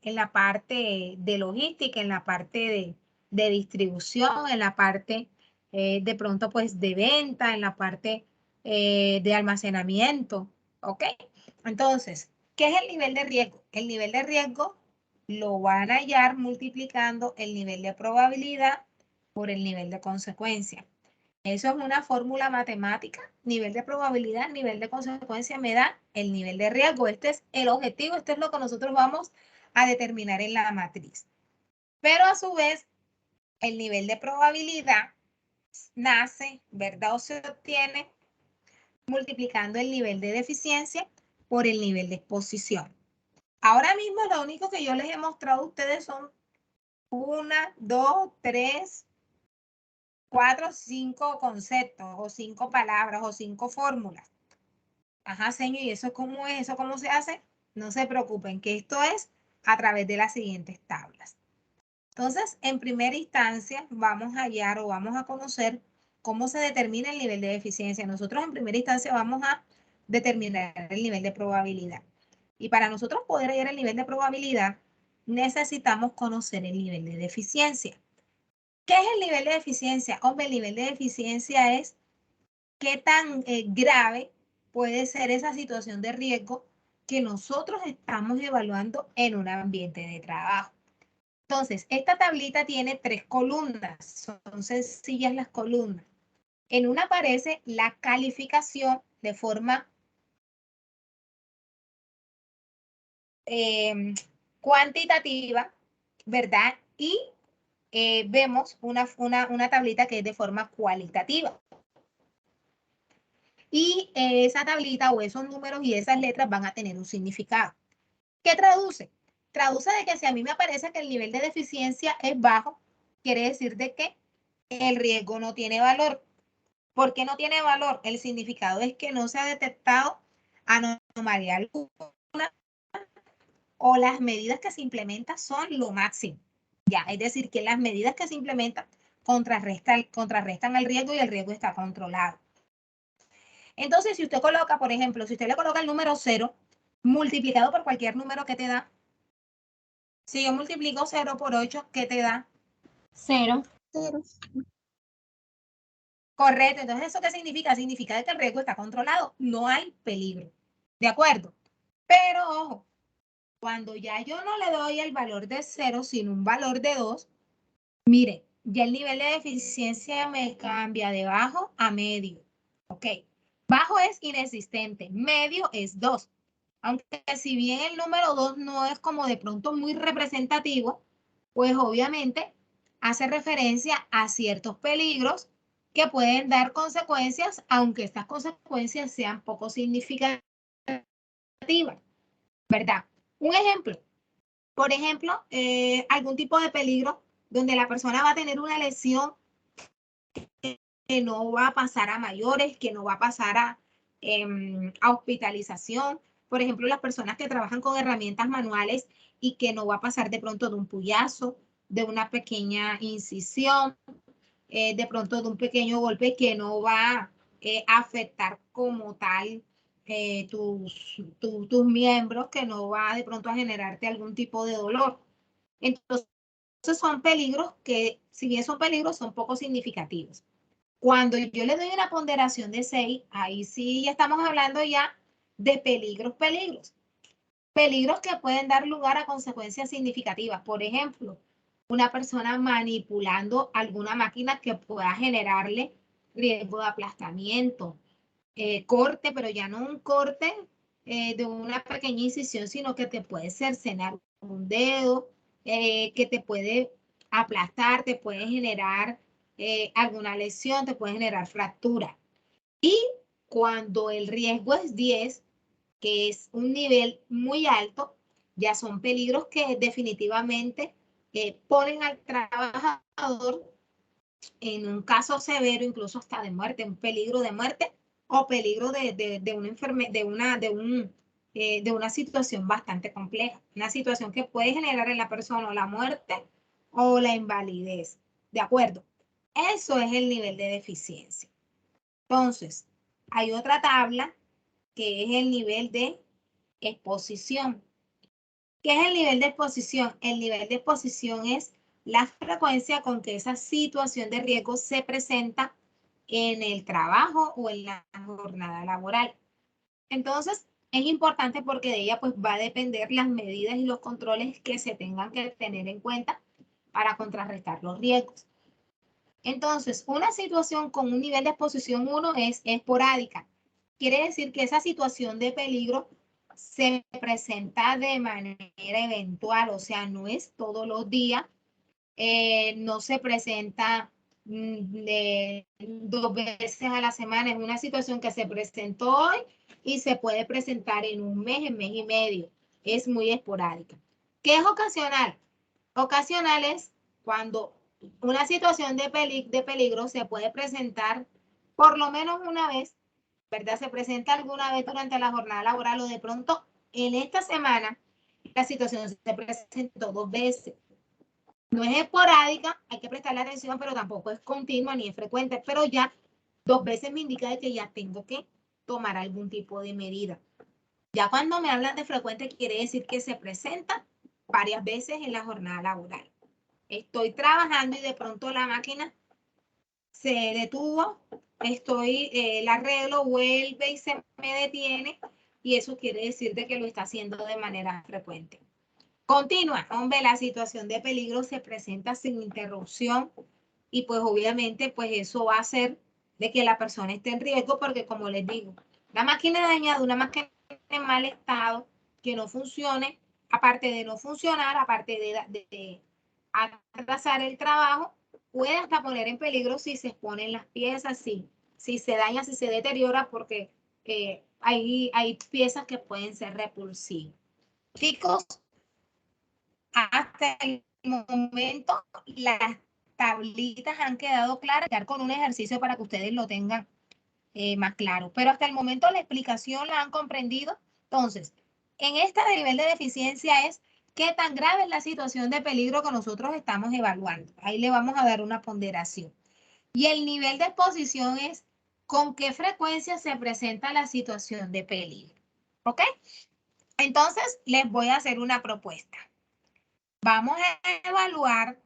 la parte de logística, en la parte de distribución, en la parte de pronto pues de venta, en la parte de almacenamiento, ¿ok? Entonces, ¿qué es el nivel de riesgo? El nivel de riesgo lo van a hallar multiplicando el nivel de probabilidad por el nivel de consecuencia. Eso es una fórmula matemática, nivel de probabilidad, nivel de consecuencia me da el nivel de riesgo. Este es el objetivo, esto es lo que nosotros vamos a determinar en la matriz. Pero a su vez, el nivel de probabilidad nace, ¿verdad? O se obtiene multiplicando el nivel de deficiencia por el nivel de exposición. Ahora mismo lo único que yo les he mostrado a ustedes son 1, 2, 3, 4, 5 conceptos o 5 palabras o 5 fórmulas. Ajá, señor, ¿y eso cómo es? ¿Eso cómo se hace? No se preocupen, que esto es a través de las siguientes tablas. Entonces, en primera instancia, vamos a hallar o vamos a conocer ¿Cómo se determina el nivel de deficiencia? Nosotros en primera instancia vamos a determinar el nivel de probabilidad. Y para nosotros poder hallar el nivel de probabilidad, necesitamos conocer el nivel de deficiencia. ¿Qué es el nivel de deficiencia? Hombre, el nivel de deficiencia es qué tan grave puede ser esa situación de riesgo que nosotros estamos evaluando en un ambiente de trabajo. Entonces, esta tablita tiene 3 columnas, son sencillas las columnas. En una aparece la calificación de forma cuantitativa, ¿verdad? Y vemos una tablita que es de forma cualitativa. Y esa tablita o esos números y esas letras van a tener un significado. ¿Qué traduce? Traduce de que si a mí me aparece que el nivel de deficiencia es bajo, quiere decir de que el riesgo no tiene valor. ¿Por qué no tiene valor? El significado es que no se ha detectado anomalía alguna o las medidas que se implementan son lo máximo. Ya, es decir, que las medidas que se implementan contrarrestan el riesgo y el riesgo está controlado. Entonces, si usted coloca, por ejemplo, si usted le coloca el número 0 multiplicado por cualquier número que te da, si yo multiplico 0 por 8, ¿qué te da? 0. 0. Correcto. Entonces, ¿eso qué significa? Significa que el riesgo está controlado. No hay peligro. ¿De acuerdo? Pero, ojo, cuando ya yo no le doy el valor de 0, sino un valor de 2, mire, ya el nivel de deficiencia me cambia de bajo a medio. Ok. Bajo es inexistente, medio es 2. Aunque si bien el número 2 no es como de pronto muy representativo, pues obviamente hace referencia a ciertos peligros que pueden dar consecuencias, aunque estas consecuencias sean poco significativas, ¿verdad? Un ejemplo, por ejemplo, algún tipo de peligro donde la persona va a tener una lesión que no va a pasar a mayores, que no va a pasar a hospitalización. Por ejemplo, las personas que trabajan con herramientas manuales y que no va a pasar de pronto de un puyazo, de una pequeña incisión, de pronto de un pequeño golpe que no va a afectar como tal tus miembros, que no va de pronto a generarte algún tipo de dolor. Entonces, son peligros que, si bien son peligros, son poco significativos. Cuando yo le doy una ponderación de 6, ahí sí ya estamos hablando ya de peligros. Peligros que pueden dar lugar a consecuencias significativas. Por ejemplo, una persona manipulando alguna máquina que pueda generarle riesgo de aplastamiento, corte, pero ya no un corte de una pequeña incisión, sino que te puede cercenar un dedo, que te puede aplastar, te puede generar alguna lesión, te puede generar fractura. Y cuando el riesgo es 10, que es un nivel muy alto, ya son peligros que definitivamente ponen al trabajador en un caso severo, incluso hasta de muerte, un peligro de muerte o peligro de una enfermedad, de una situación bastante compleja, una situación que puede generar en la persona o la muerte o la invalidez. ¿De acuerdo? Eso es el nivel de deficiencia. Entonces, hay otra tabla que es el nivel de exposición. ¿Qué es el nivel de exposición? El nivel de exposición es la frecuencia con que esa situación de riesgo se presenta en el trabajo o en la jornada laboral. Entonces, es importante porque de ella pues va a depender las medidas y los controles que se tengan que tener en cuenta para contrarrestar los riesgos. Entonces, una situación con un nivel de exposición 1 es esporádica. Quiere decir que esa situación de peligro se presenta de manera eventual, o sea, no es todos los días, no se presenta de 2 veces a la semana, es una situación que se presentó hoy y se puede presentar en un mes y medio, es muy esporádica. ¿Qué es ocasional? Ocasional es cuando una situación de peligro se puede presentar por lo menos una vez, ¿verdad? Se presenta alguna vez durante la jornada laboral o de pronto en esta semana la situación se presentó 2 veces. No es esporádica, hay que prestarle atención, pero tampoco es continua ni es frecuente, pero ya 2 veces me indica de que ya tengo que tomar algún tipo de medida. Ya cuando me hablan de frecuente quiere decir que se presenta varias veces en la jornada laboral. Estoy trabajando y de pronto la máquina se detuvo, la arreglo, vuelve y se me detiene y eso quiere decir de que lo está haciendo de manera frecuente. Continúa, hombre, la situación de peligro se presenta sin interrupción y pues obviamente pues eso va a hacer de que la persona esté en riesgo porque como les digo, la máquina dañada, una máquina en mal estado, que no funcione, aparte de no funcionar, aparte de atrasar el trabajo, puede hasta poner en peligro si se exponen las piezas, si se daña, si se deteriora, porque hay piezas que pueden ser repulsivas. Chicos, hasta el momento las tablitas han quedado claras, con un ejercicio para que ustedes lo tengan más claro. Pero hasta el momento la explicación la han comprendido. Entonces, en esta de nivel de deficiencia es qué tan grave es la situación de peligro que nosotros estamos evaluando. Ahí le vamos a dar una ponderación. Y el nivel de exposición es con qué frecuencia se presenta la situación de peligro. ¿Ok? Entonces, les voy a hacer una propuesta. Vamos a evaluar,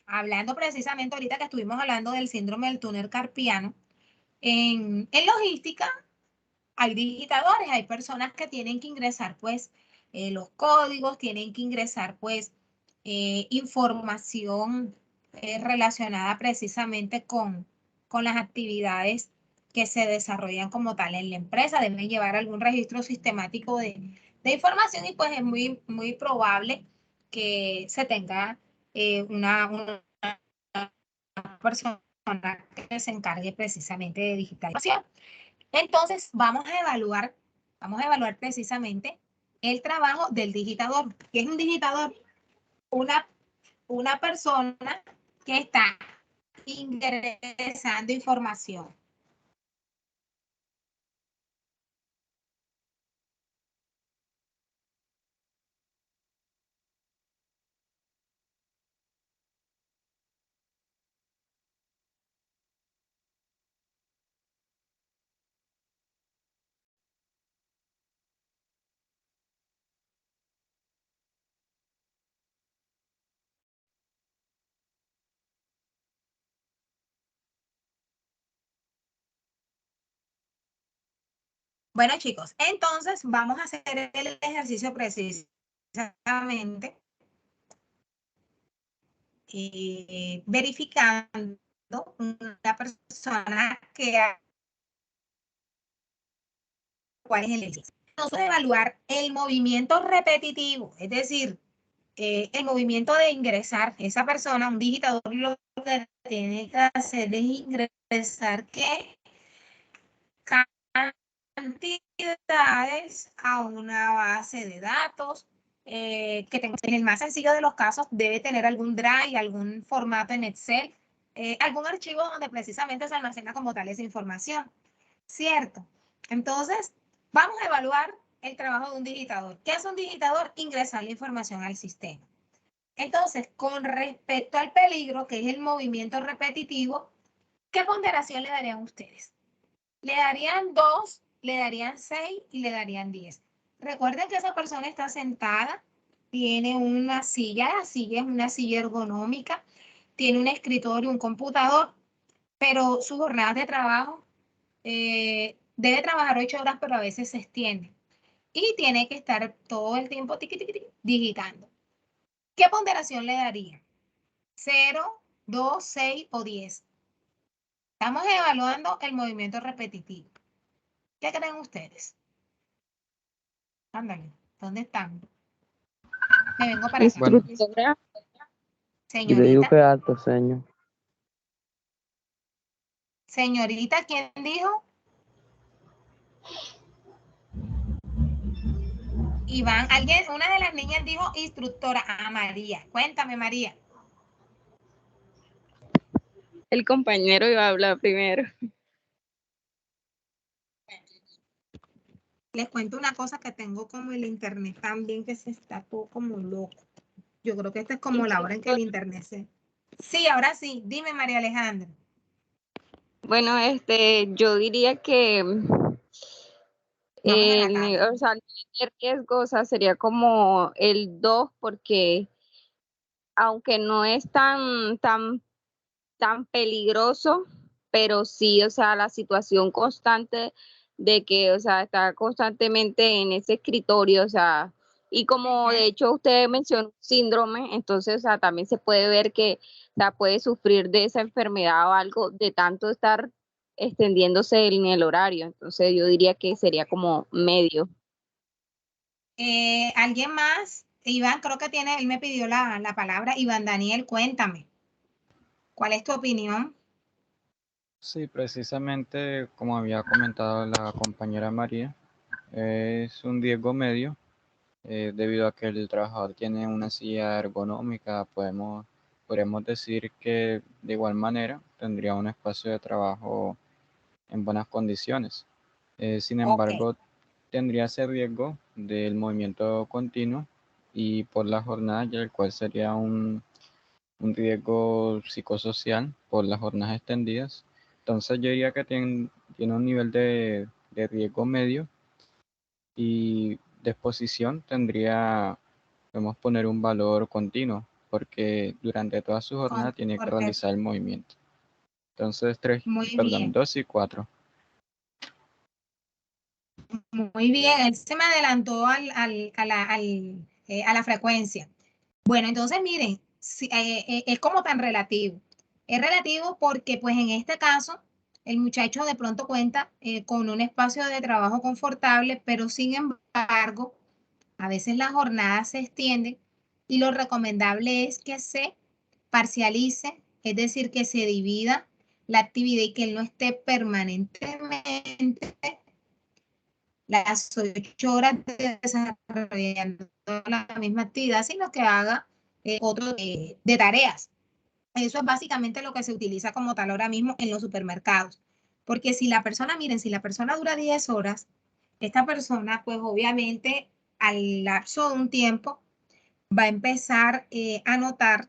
hablando precisamente ahorita que estuvimos hablando del síndrome del túnel carpiano, en logística hay digitadores, hay personas que tienen que ingresar pues los códigos, tienen que ingresar pues información relacionada precisamente con las actividades que se desarrollan como tal en la empresa, deben llevar algún registro sistemático de información y pues es muy probable que se tenga una persona que se encargue precisamente de digitalización. Entonces, vamos a evaluar precisamente el trabajo del digitador. ¿Qué es un digitador? Una persona que está ingresando información. Bueno, chicos, entonces vamos a hacer el ejercicio precisamente verificando una persona que cuál es el ejercicio. Vamos a evaluar el movimiento repetitivo, es decir, el movimiento de ingresar. Esa persona, un digitador, lo que tiene que hacer es ingresar ¿qué? Cantidades a una base de datos que tenga, en el más sencillo de los casos debe tener algún drive, algún formato en Excel, algún archivo donde precisamente se almacena como tal esa información, ¿cierto? Entonces, vamos a evaluar el trabajo de un digitador. ¿Qué es un digitador? Ingresar la información al sistema. Entonces, con respecto al peligro, que es el movimiento repetitivo, ¿qué ponderación le darían ustedes? Le darían 2, le darían 6 y le darían 10. Recuerden que esa persona está sentada, tiene una silla, la silla es una silla ergonómica, tiene un escritorio, un computador, pero su jornada de trabajo debe trabajar 8 horas, pero a veces se extiende. Y tiene que estar todo el tiempo digitando. ¿Qué ponderación le daría? 0, 2, 6 o 10. Estamos evaluando el movimiento repetitivo. ¿Qué creen ustedes? Ándale, ¿dónde están? Me vengo para acá. Bueno, Instructora. yo le digo Señorita, que alto, señor. señorita, ¿quién dijo? Iván, alguien, una de las niñas dijo instructora. Ah, María. Cuéntame, María. El compañero iba a hablar primero. Les cuento una cosa que tengo como el internet también que se está todo como loco. Yo creo que esta es como la hora en que el internet se... Sí, ahora sí. Dime, María Alejandra. Bueno, yo diría que Vamos a la el, tarde. o sea, el nivel de riesgo, o sea, sería como el 2 porque aunque no es tan peligroso, pero sí, o sea, la situación constante de que, o sea, está constantemente en ese escritorio, o sea, y como de hecho usted mencionó síndrome, entonces, o sea, también se puede ver que, o sea, puede sufrir de esa enfermedad o algo de tanto estar extendiéndose en el horario, entonces yo diría que sería como medio. ¿Alguien más? Iván, creo que tiene, él me pidió la palabra. Iván Daniel, cuéntame. ¿Cuál es tu opinión? Sí, precisamente como había comentado la compañera María, es un riesgo medio debido a que el trabajador tiene una silla ergonómica, podemos decir que de igual manera tendría un espacio de trabajo en buenas condiciones. Sin Ok, embargo, tendría ese riesgo del movimiento continuo y por la jornada, ya el cual sería un riesgo psicosocial por las jornadas extendidas. Entonces yo diría que tiene un nivel de riesgo medio y de exposición podemos poner un valor continuo, porque durante toda su jornada tiene que correcto. realizar el movimiento. Entonces, Muy bien, 2 y 4. muy bien. Él se me adelantó a la frecuencia. Bueno, entonces miren, es como tan relativo. Es relativo porque pues en este caso el muchacho de pronto cuenta con un espacio de trabajo confortable, pero sin embargo, a veces las jornadas se extienden y lo recomendable es que se parcialice, es decir, que se divida la actividad y que él no esté permanentemente las 8 horas desarrollando la misma actividad, sino que haga otro de tareas. Eso es básicamente lo que se utiliza como tal ahora mismo en los supermercados. Porque si la persona, miren, si la persona dura 10 horas, esta persona, pues obviamente al lapso de un tiempo va a empezar a notar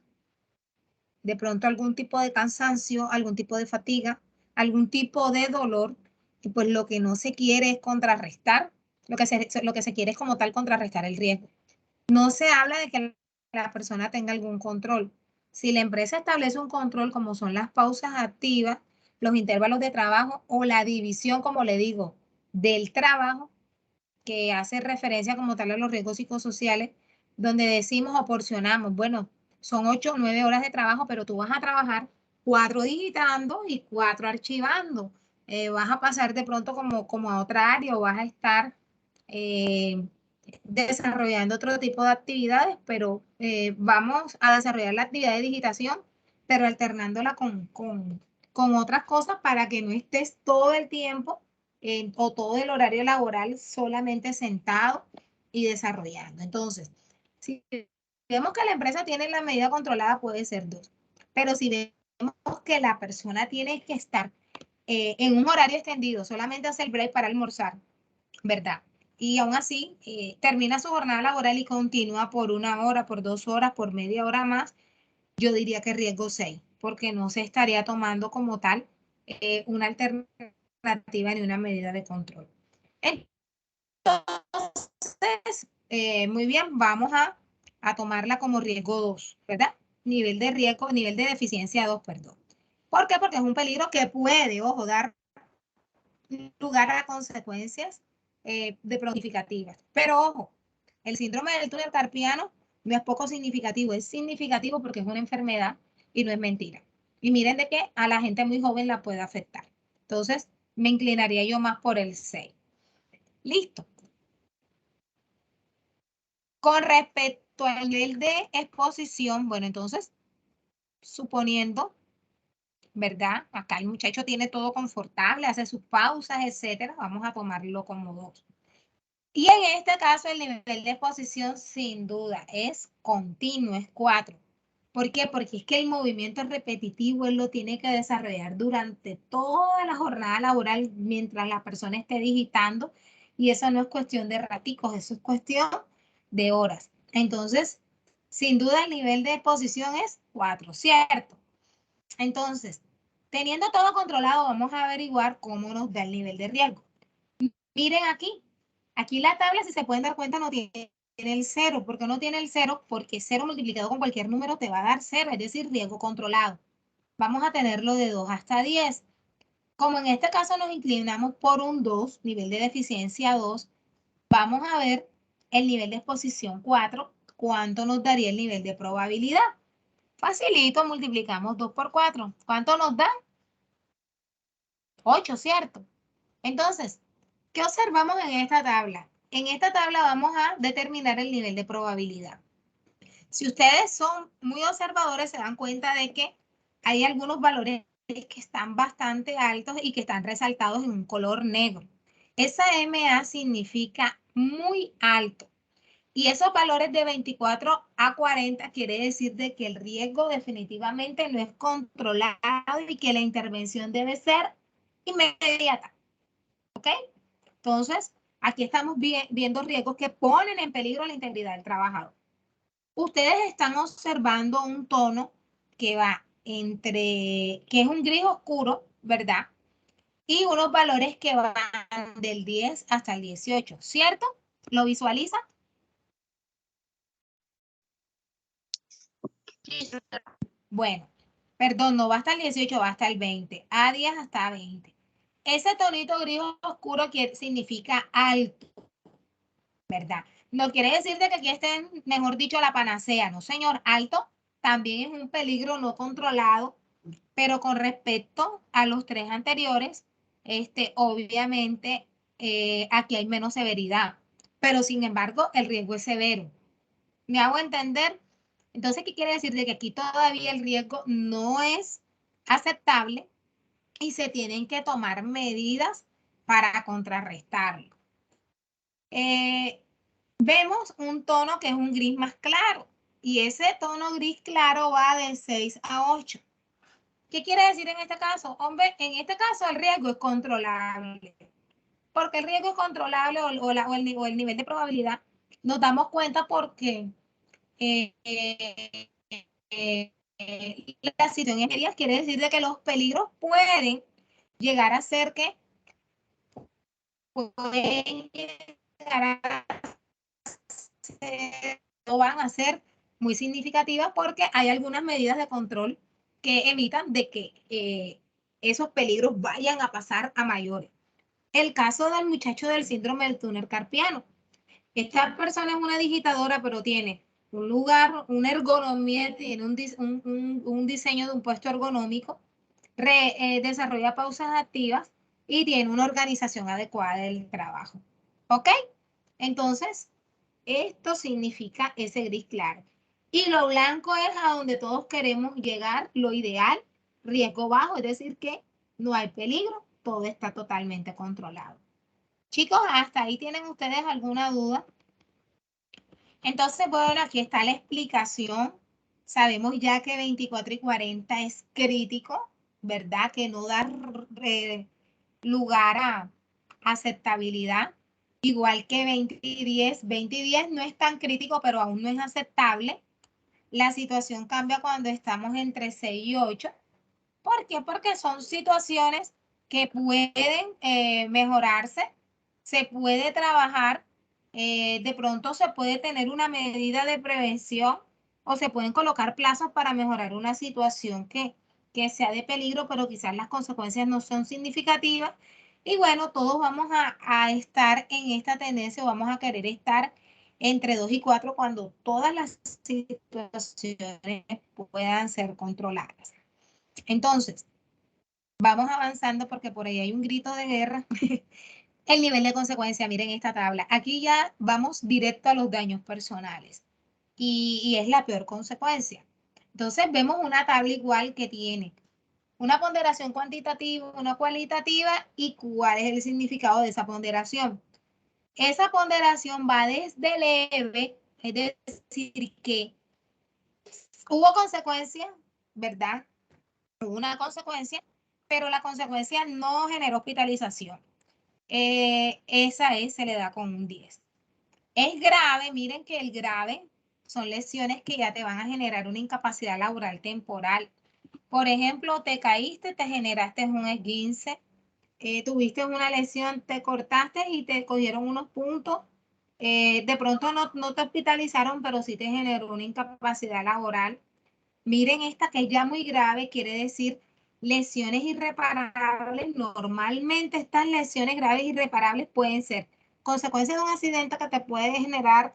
de pronto algún tipo de cansancio, algún tipo de fatiga, algún tipo de dolor, y pues lo que no se quiere es contrarrestar, lo que se quiere es como tal contrarrestar el riesgo. No se habla de que la persona tenga algún control. Si la empresa establece un control como son las pausas activas, los intervalos de trabajo o la división, como le digo, del trabajo, que hace referencia como tal a los riesgos psicosociales, donde decimos o porcionamos, bueno, son 8 o 9 horas de trabajo, pero tú vas a trabajar 4 digitando y 4 archivando. Vas a pasar de pronto como a otra área o vas a estar eh, desarrollando otro tipo de actividades, pero vamos a desarrollar la actividad de digitación, pero alternándola con otras cosas para que no estés todo el tiempo o todo el horario laboral solamente sentado y desarrollando. Entonces, si vemos que la empresa tiene la medida controlada, puede ser 2. Pero si vemos que la persona tiene que estar en un horario extendido, solamente hace el break para almorzar, ¿verdad? Y aún así termina su jornada laboral y continúa por 1 hora, por 2 horas, por media hora más, yo diría que riesgo 6, porque no se estaría tomando como tal una alternativa ni una medida de control. Entonces, muy bien, vamos a tomarla como riesgo 2, ¿verdad? Nivel de riesgo, nivel de deficiencia 2, perdón. ¿Por qué? Porque es un peligro que puede, ojo, dar lugar a consecuencias de significativas. Pero ojo, el síndrome del túnel carpiano no es poco significativo, es significativo porque es una enfermedad y no es mentira. Y miren de qué a la gente muy joven la puede afectar. Entonces, me inclinaría yo más por el 6. Listo. Con respecto al nivel de exposición, bueno, entonces, suponiendo, ¿verdad? Acá el muchacho tiene todo confortable, hace sus pausas, etcétera. Vamos a tomarlo como 2. Y en este caso el nivel de exposición sin duda es continuo, es 4. ¿Por qué? Porque es que el movimiento es repetitivo, él lo tiene que desarrollar durante toda la jornada laboral mientras la persona esté digitando y eso no es cuestión de raticos, eso es cuestión de horas. Entonces, Sin duda el nivel de exposición es 4, ¿cierto? Entonces, teniendo todo controlado, vamos a averiguar cómo nos da el nivel de riesgo. Miren aquí. Aquí la tabla, si se pueden dar cuenta, no tiene el 0. ¿Por qué no tiene el 0? Porque 0 multiplicado con cualquier número te va a dar 0, es decir, riesgo controlado. Vamos a tenerlo de 2 hasta 10. Como en este caso nos inclinamos por un 2, nivel de deficiencia 2, vamos a ver el nivel de exposición 4, ¿cuánto nos daría el nivel de probabilidad? Facilito, multiplicamos 2 por 4. ¿Cuánto nos da? 8, ¿cierto? Entonces, ¿qué observamos en esta tabla? En esta tabla vamos a determinar el nivel de probabilidad. Si ustedes son muy observadores, se dan cuenta de que hay algunos valores que están bastante altos y que están resaltados en un color negro. Esa MA significa muy alto. Y esos valores de 24 a 40 quiere decir de que el riesgo definitivamente no es controlado y que la intervención debe ser inmediata. ¿Ok? Entonces, aquí estamos viendo riesgos que ponen en peligro la integridad del trabajador. Ustedes están observando un tono que va que es un gris oscuro, ¿verdad? Y unos valores que van del 10 hasta el 18, ¿cierto? ¿Lo visualizan? Bueno, perdón, no va hasta el 18, va hasta el 20. A10 hasta 20. Ese tonito gris oscuro significa alto, ¿verdad? No quiere decir de que aquí estén, mejor dicho, la panacea, no señor, alto también es un peligro no controlado, pero con respecto a los 3 anteriores, obviamente aquí hay menos severidad, pero sin embargo el riesgo es severo. ¿Me hago entender? Entonces, ¿qué quiere decir? De que aquí todavía el riesgo no es aceptable y se tienen que tomar medidas para contrarrestarlo. Vemos un tono que es un gris más claro y ese tono gris claro va de 6 a 8. ¿Qué quiere decir en este caso? Hombre, en este caso el riesgo es controlable. Porque el riesgo es controlable o el nivel de probabilidad nos damos cuenta porque la situación en medias quiere decir de que los peligros pueden llegar a ser que pueden llegar a ser, no van a ser muy significativas porque hay algunas medidas de control que evitan de que esos peligros vayan a pasar a mayores. El caso del muchacho del síndrome del túnel carpiano. Esta persona es una digitadora, pero tiene un lugar, una ergonomía, tiene un diseño de un puesto ergonómico, desarrolla pausas activas y tiene una organización adecuada del trabajo. ¿Ok? Entonces, esto significa ese gris claro. Y lo blanco es a donde todos queremos llegar, lo ideal, riesgo bajo, es decir, que no hay peligro, todo está totalmente controlado. Chicos, ¿hasta ahí tienen ustedes alguna duda? Entonces, bueno, aquí está la explicación. Sabemos ya que 24 y 40 es crítico, ¿verdad? Que no da lugar a aceptabilidad. Igual que 20 y 10. 20 y 10 no es tan crítico, pero aún no es aceptable. La situación cambia cuando estamos entre 6 y 8. ¿Por qué? Porque son situaciones que pueden mejorarse, se puede trabajar, de pronto se puede tener una medida de prevención o se pueden colocar plazos para mejorar una situación que sea de peligro, pero quizás las consecuencias no son significativas. Y bueno, todos vamos a estar en esta tendencia o vamos a querer estar entre 2 y 4 cuando todas las situaciones puedan ser controladas. Entonces, vamos avanzando porque por ahí hay un grito de guerra. El nivel de consecuencia, miren esta tabla. Aquí ya vamos directo a los daños personales y es la peor consecuencia. Entonces vemos una tabla igual que tiene una ponderación cuantitativa, una cualitativa y cuál es el significado de esa ponderación. Esa ponderación va desde leve, es decir, que hubo consecuencia, ¿verdad? Hubo una consecuencia, pero la consecuencia no generó hospitalización. Se le da con un 10. Es grave, miren que el grave son lesiones que ya te van a generar una incapacidad laboral temporal. Por ejemplo, te caíste, te generaste un esguince, tuviste una lesión, te cortaste y te cogieron unos puntos. De pronto no te hospitalizaron, pero sí te generó una incapacidad laboral. Miren esta que es ya muy grave, quiere decir lesiones irreparables. Normalmente estas lesiones graves irreparables pueden ser consecuencia de un accidente que te puede generar,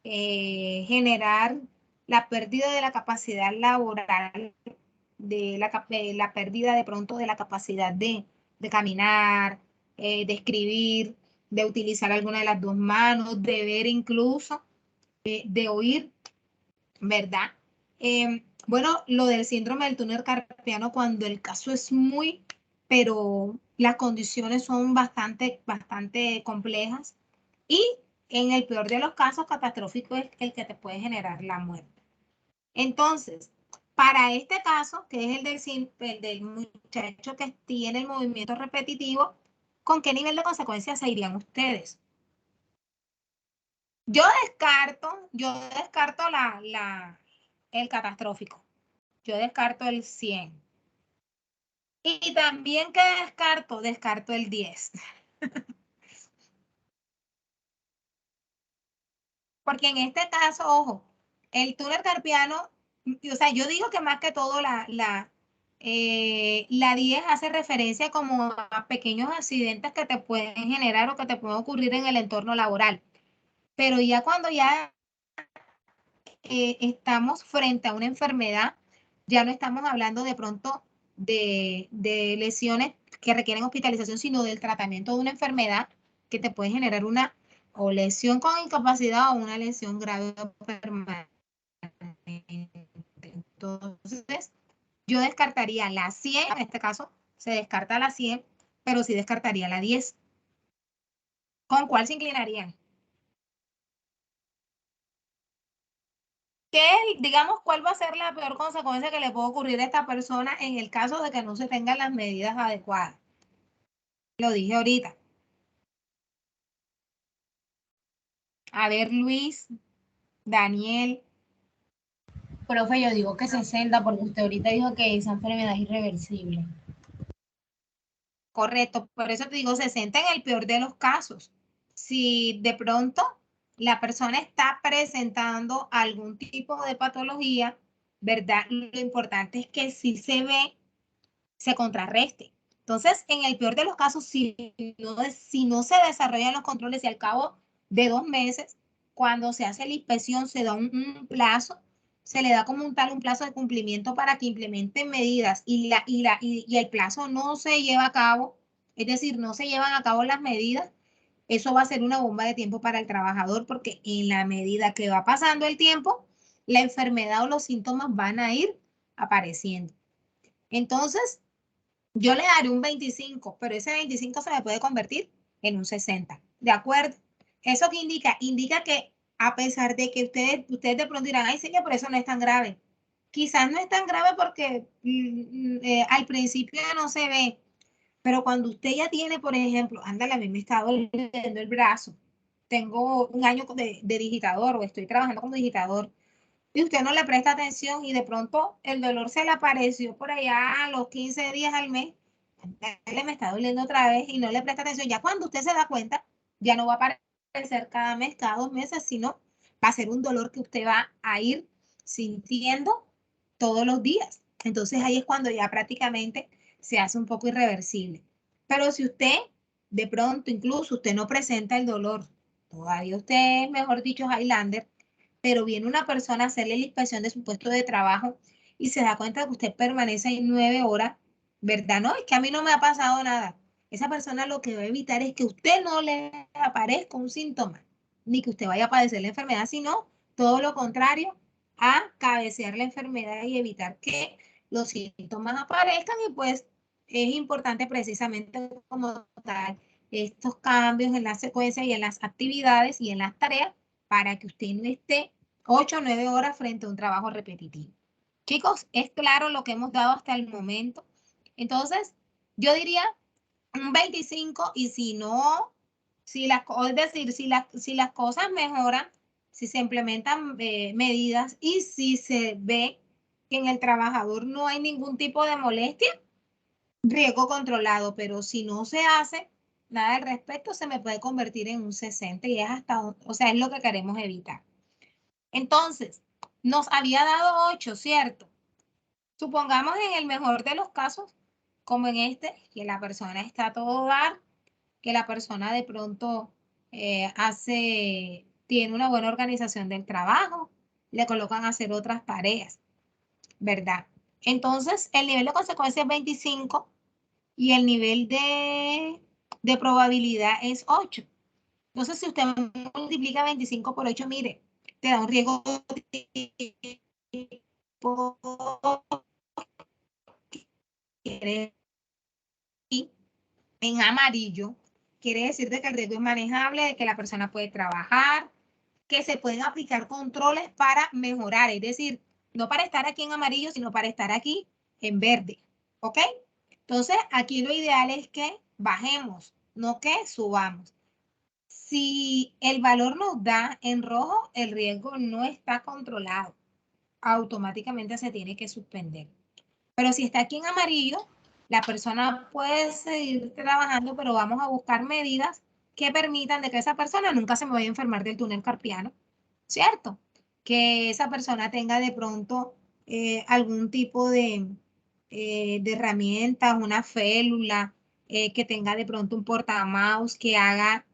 generar la pérdida de la capacidad laboral, de la pérdida de pronto de la capacidad de caminar, de escribir, de utilizar alguna de las dos manos, de ver incluso, de oír, ¿verdad? Bueno, lo del síndrome del túnel carpiano, cuando el caso es pero las condiciones son bastante complejas y en el peor de los casos catastrófico es el que te puede generar la muerte. Entonces, para este caso, que es el del muchacho que tiene el movimiento repetitivo, ¿con qué nivel de consecuencias se irían ustedes? Yo descarto el catastrófico. Yo descarto el 100. Y también que descarto el 10. Porque en este caso, ojo, el túnel carpiano, o sea, yo digo que más que todo la 10 hace referencia como a pequeños accidentes que te pueden generar o que te pueden ocurrir en el entorno laboral. Pero ya cuando ya estamos frente a una enfermedad, ya no estamos hablando de pronto de lesiones que requieren hospitalización, sino del tratamiento de una enfermedad que te puede generar una o lesión con incapacidad o una lesión grave o permanente. Entonces, yo descartaría la 100, en este caso se descarta la 100, pero sí descartaría la 10. ¿Con cuál se inclinarían? Digamos, cuál va a ser la peor consecuencia que le puede ocurrir a esta persona en el caso de que no se tengan las medidas adecuadas? Lo dije ahorita. A ver, Luis, Daniel. Profe, yo digo que 60 porque usted ahorita dijo que esa enfermedad es irreversible. Correcto, por eso te digo 60 en el peor de los casos. Si de pronto la persona está presentando algún tipo de patología, ¿verdad? Lo importante es que si se ve, se contrarreste. Entonces, en el peor de los casos, si no se desarrollan los controles y al cabo de 2 meses, cuando se hace la inspección, se da un plazo, se le da como un plazo de cumplimiento para que implementen medidas y el plazo no se lleva a cabo, es decir, no se llevan a cabo las medidas, eso va a ser una bomba de tiempo para el trabajador porque en la medida que va pasando el tiempo, la enfermedad o los síntomas van a ir apareciendo. Entonces, yo le daré un 25, pero ese 25 se me puede convertir en un 60. ¿De acuerdo? ¿Eso qué indica? Indica que a pesar de que ustedes de pronto dirán, ay, señor, pero eso no es tan grave. Quizás no es tan grave porque al principio no se ve, pero cuando usted ya tiene, por ejemplo, ándale, a mí me está doliendo el brazo, tengo un año de digitador o estoy trabajando como digitador, y usted no le presta atención y de pronto el dolor se le apareció por allá a los 15 días al mes, me está doliendo otra vez y no le presta atención. Ya cuando usted se da cuenta, ya no va a aparecer cada mes, cada 2 meses, sino va a ser un dolor que usted va a ir sintiendo todos los días. Entonces ahí es cuando ya prácticamente se hace un poco irreversible. Pero si usted de pronto, incluso usted no presenta el dolor, todavía usted es, mejor dicho, Highlander, pero viene una persona a hacerle la inspección de su puesto de trabajo y se da cuenta que usted permanece ahí 9 horas, ¿verdad? No, es que a mí no me ha pasado nada. Esa persona lo que va a evitar es que usted no le aparezca un síntoma, ni que usted vaya a padecer la enfermedad, sino todo lo contrario, a cabecear la enfermedad y evitar que los síntomas aparezcan y pues es importante precisamente como tal estos cambios en la secuencia y en las actividades y en las tareas para que usted no esté 8 o 9 horas frente a un trabajo repetitivo. Chicos, es claro lo que hemos dado hasta el momento. Entonces, yo diría un 25 y si no, es decir, si las cosas mejoran, si se implementan medidas y si se ve que en el trabajador no hay ningún tipo de molestia, riesgo controlado, pero si no se hace nada al respecto, se me puede convertir en un 60 y es hasta, o sea, es lo que queremos evitar. Entonces, nos había dado 8, ¿cierto? Supongamos en el mejor de los casos, como en este, que la persona está a todo dar, que la persona de pronto tiene una buena organización del trabajo, le colocan a hacer otras tareas, ¿verdad? Entonces, el nivel de consecuencia es 25 y el nivel de probabilidad es 8. Entonces, si usted multiplica 25 por 8, mire, te da un riesgo en amarillo. Quiere decir de que el riesgo es manejable, de que la persona puede trabajar, que se pueden aplicar controles para mejorar, es decir, no para estar aquí en amarillo, sino para estar aquí en verde, ¿ok? Entonces, aquí lo ideal es que bajemos, no que subamos. Si el valor nos da en rojo, el riesgo no está controlado. Automáticamente se tiene que suspender. Pero si está aquí en amarillo, la persona puede seguir trabajando, pero vamos a buscar medidas que permitan de que esa persona nunca se me vaya a enfermar del túnel carpiano, ¿cierto? Que esa persona tenga de pronto algún tipo de herramientas, una félula, que tenga de pronto un portamouse, que haga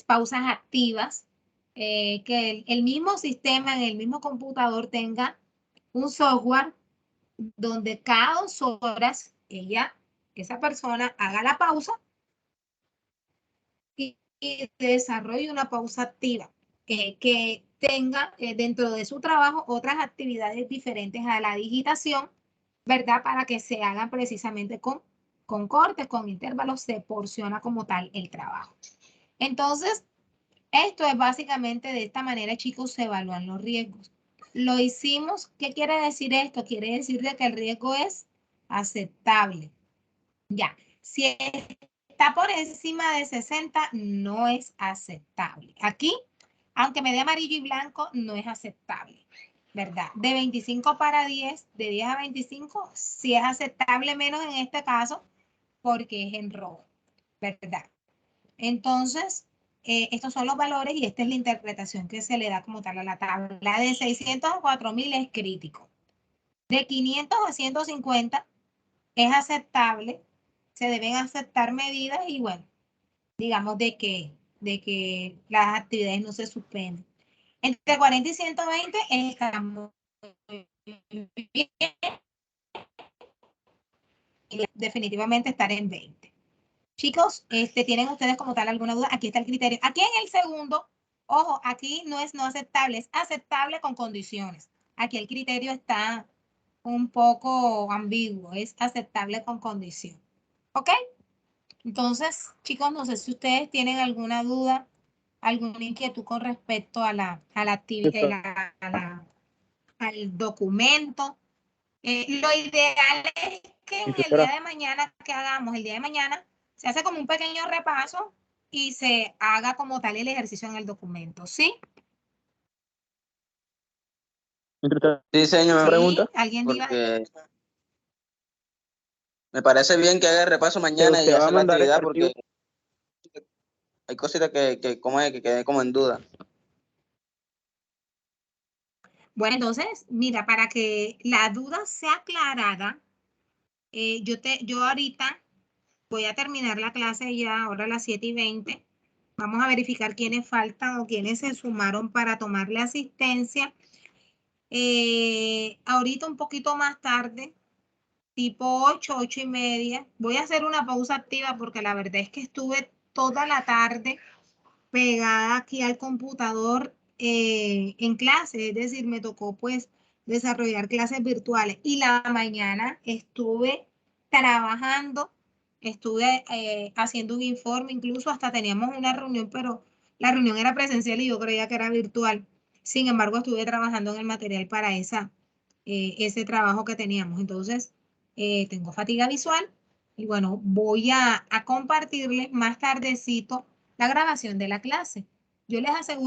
pausas activas, que el mismo sistema, en el mismo computador tenga un software donde cada 2 horas esa persona haga la pausa y desarrolle una pausa activa, que tenga dentro de su trabajo otras actividades diferentes a la digitación, ¿verdad? Para que se hagan precisamente con cortes, con intervalos, se porciona como tal el trabajo. Entonces, esto es básicamente de esta manera, chicos, se evalúan los riesgos. Lo hicimos. ¿Qué quiere decir esto? Quiere decir de que el riesgo es aceptable. Ya, si está por encima de 60, no es aceptable. Aquí, aunque me dé amarillo y blanco, no es aceptable, ¿verdad? De 25 para 10, de 10 a 25, sí es aceptable, menos en este caso, porque es en rojo, ¿verdad? Entonces, estos son los valores y esta es la interpretación que se le da como tal a la tabla. De 600 a 4000 es crítico. De 500 a 150 es aceptable. Se deben aceptar medidas y bueno, digamos de que las actividades no se suspenden. Entre 40 y 120 estamos bien. Y definitivamente estar en 20. Chicos, ¿tienen ustedes como tal alguna duda? Aquí está el criterio. Aquí en el segundo, ojo, aquí no es no aceptable, es aceptable con condiciones. Aquí el criterio está un poco ambiguo, es aceptable con condición. ¿Ok? Entonces, chicos, no sé si ustedes tienen alguna duda, alguna inquietud con respecto a la actividad, al documento. Lo ideal es que en el día de mañana que hagamos, el día de mañana, se hace como un pequeño repaso y se haga como tal el ejercicio en el documento, ¿sí? Sí, señor, me pregunta. ¿Alguien diga? Porque me parece bien que haga el repaso mañana y ¿Usted va a hacer la mandar actividad este archivo? porque hay cositas que quedé como en duda. Bueno, entonces, mira, para que la duda sea aclarada, yo ahorita voy a terminar la clase ya, ahora a las 7:20. Vamos a verificar quiénes faltan o quiénes se sumaron para tomarle asistencia. Ahorita un poquito más tarde, tipo 8, 8:30, voy a hacer una pausa activa porque la verdad es que estuve toda la tarde pegada aquí al computador en clase, es decir, me tocó pues desarrollar clases virtuales y la mañana estuve trabajando, estuve haciendo un informe, incluso hasta teníamos una reunión, pero la reunión era presencial y yo creía que era virtual. Sin embargo, estuve trabajando en el material para ese trabajo que teníamos. Entonces, tengo fatiga visual y bueno, voy a compartirles más tardecito la grabación de la clase. Yo les aseguro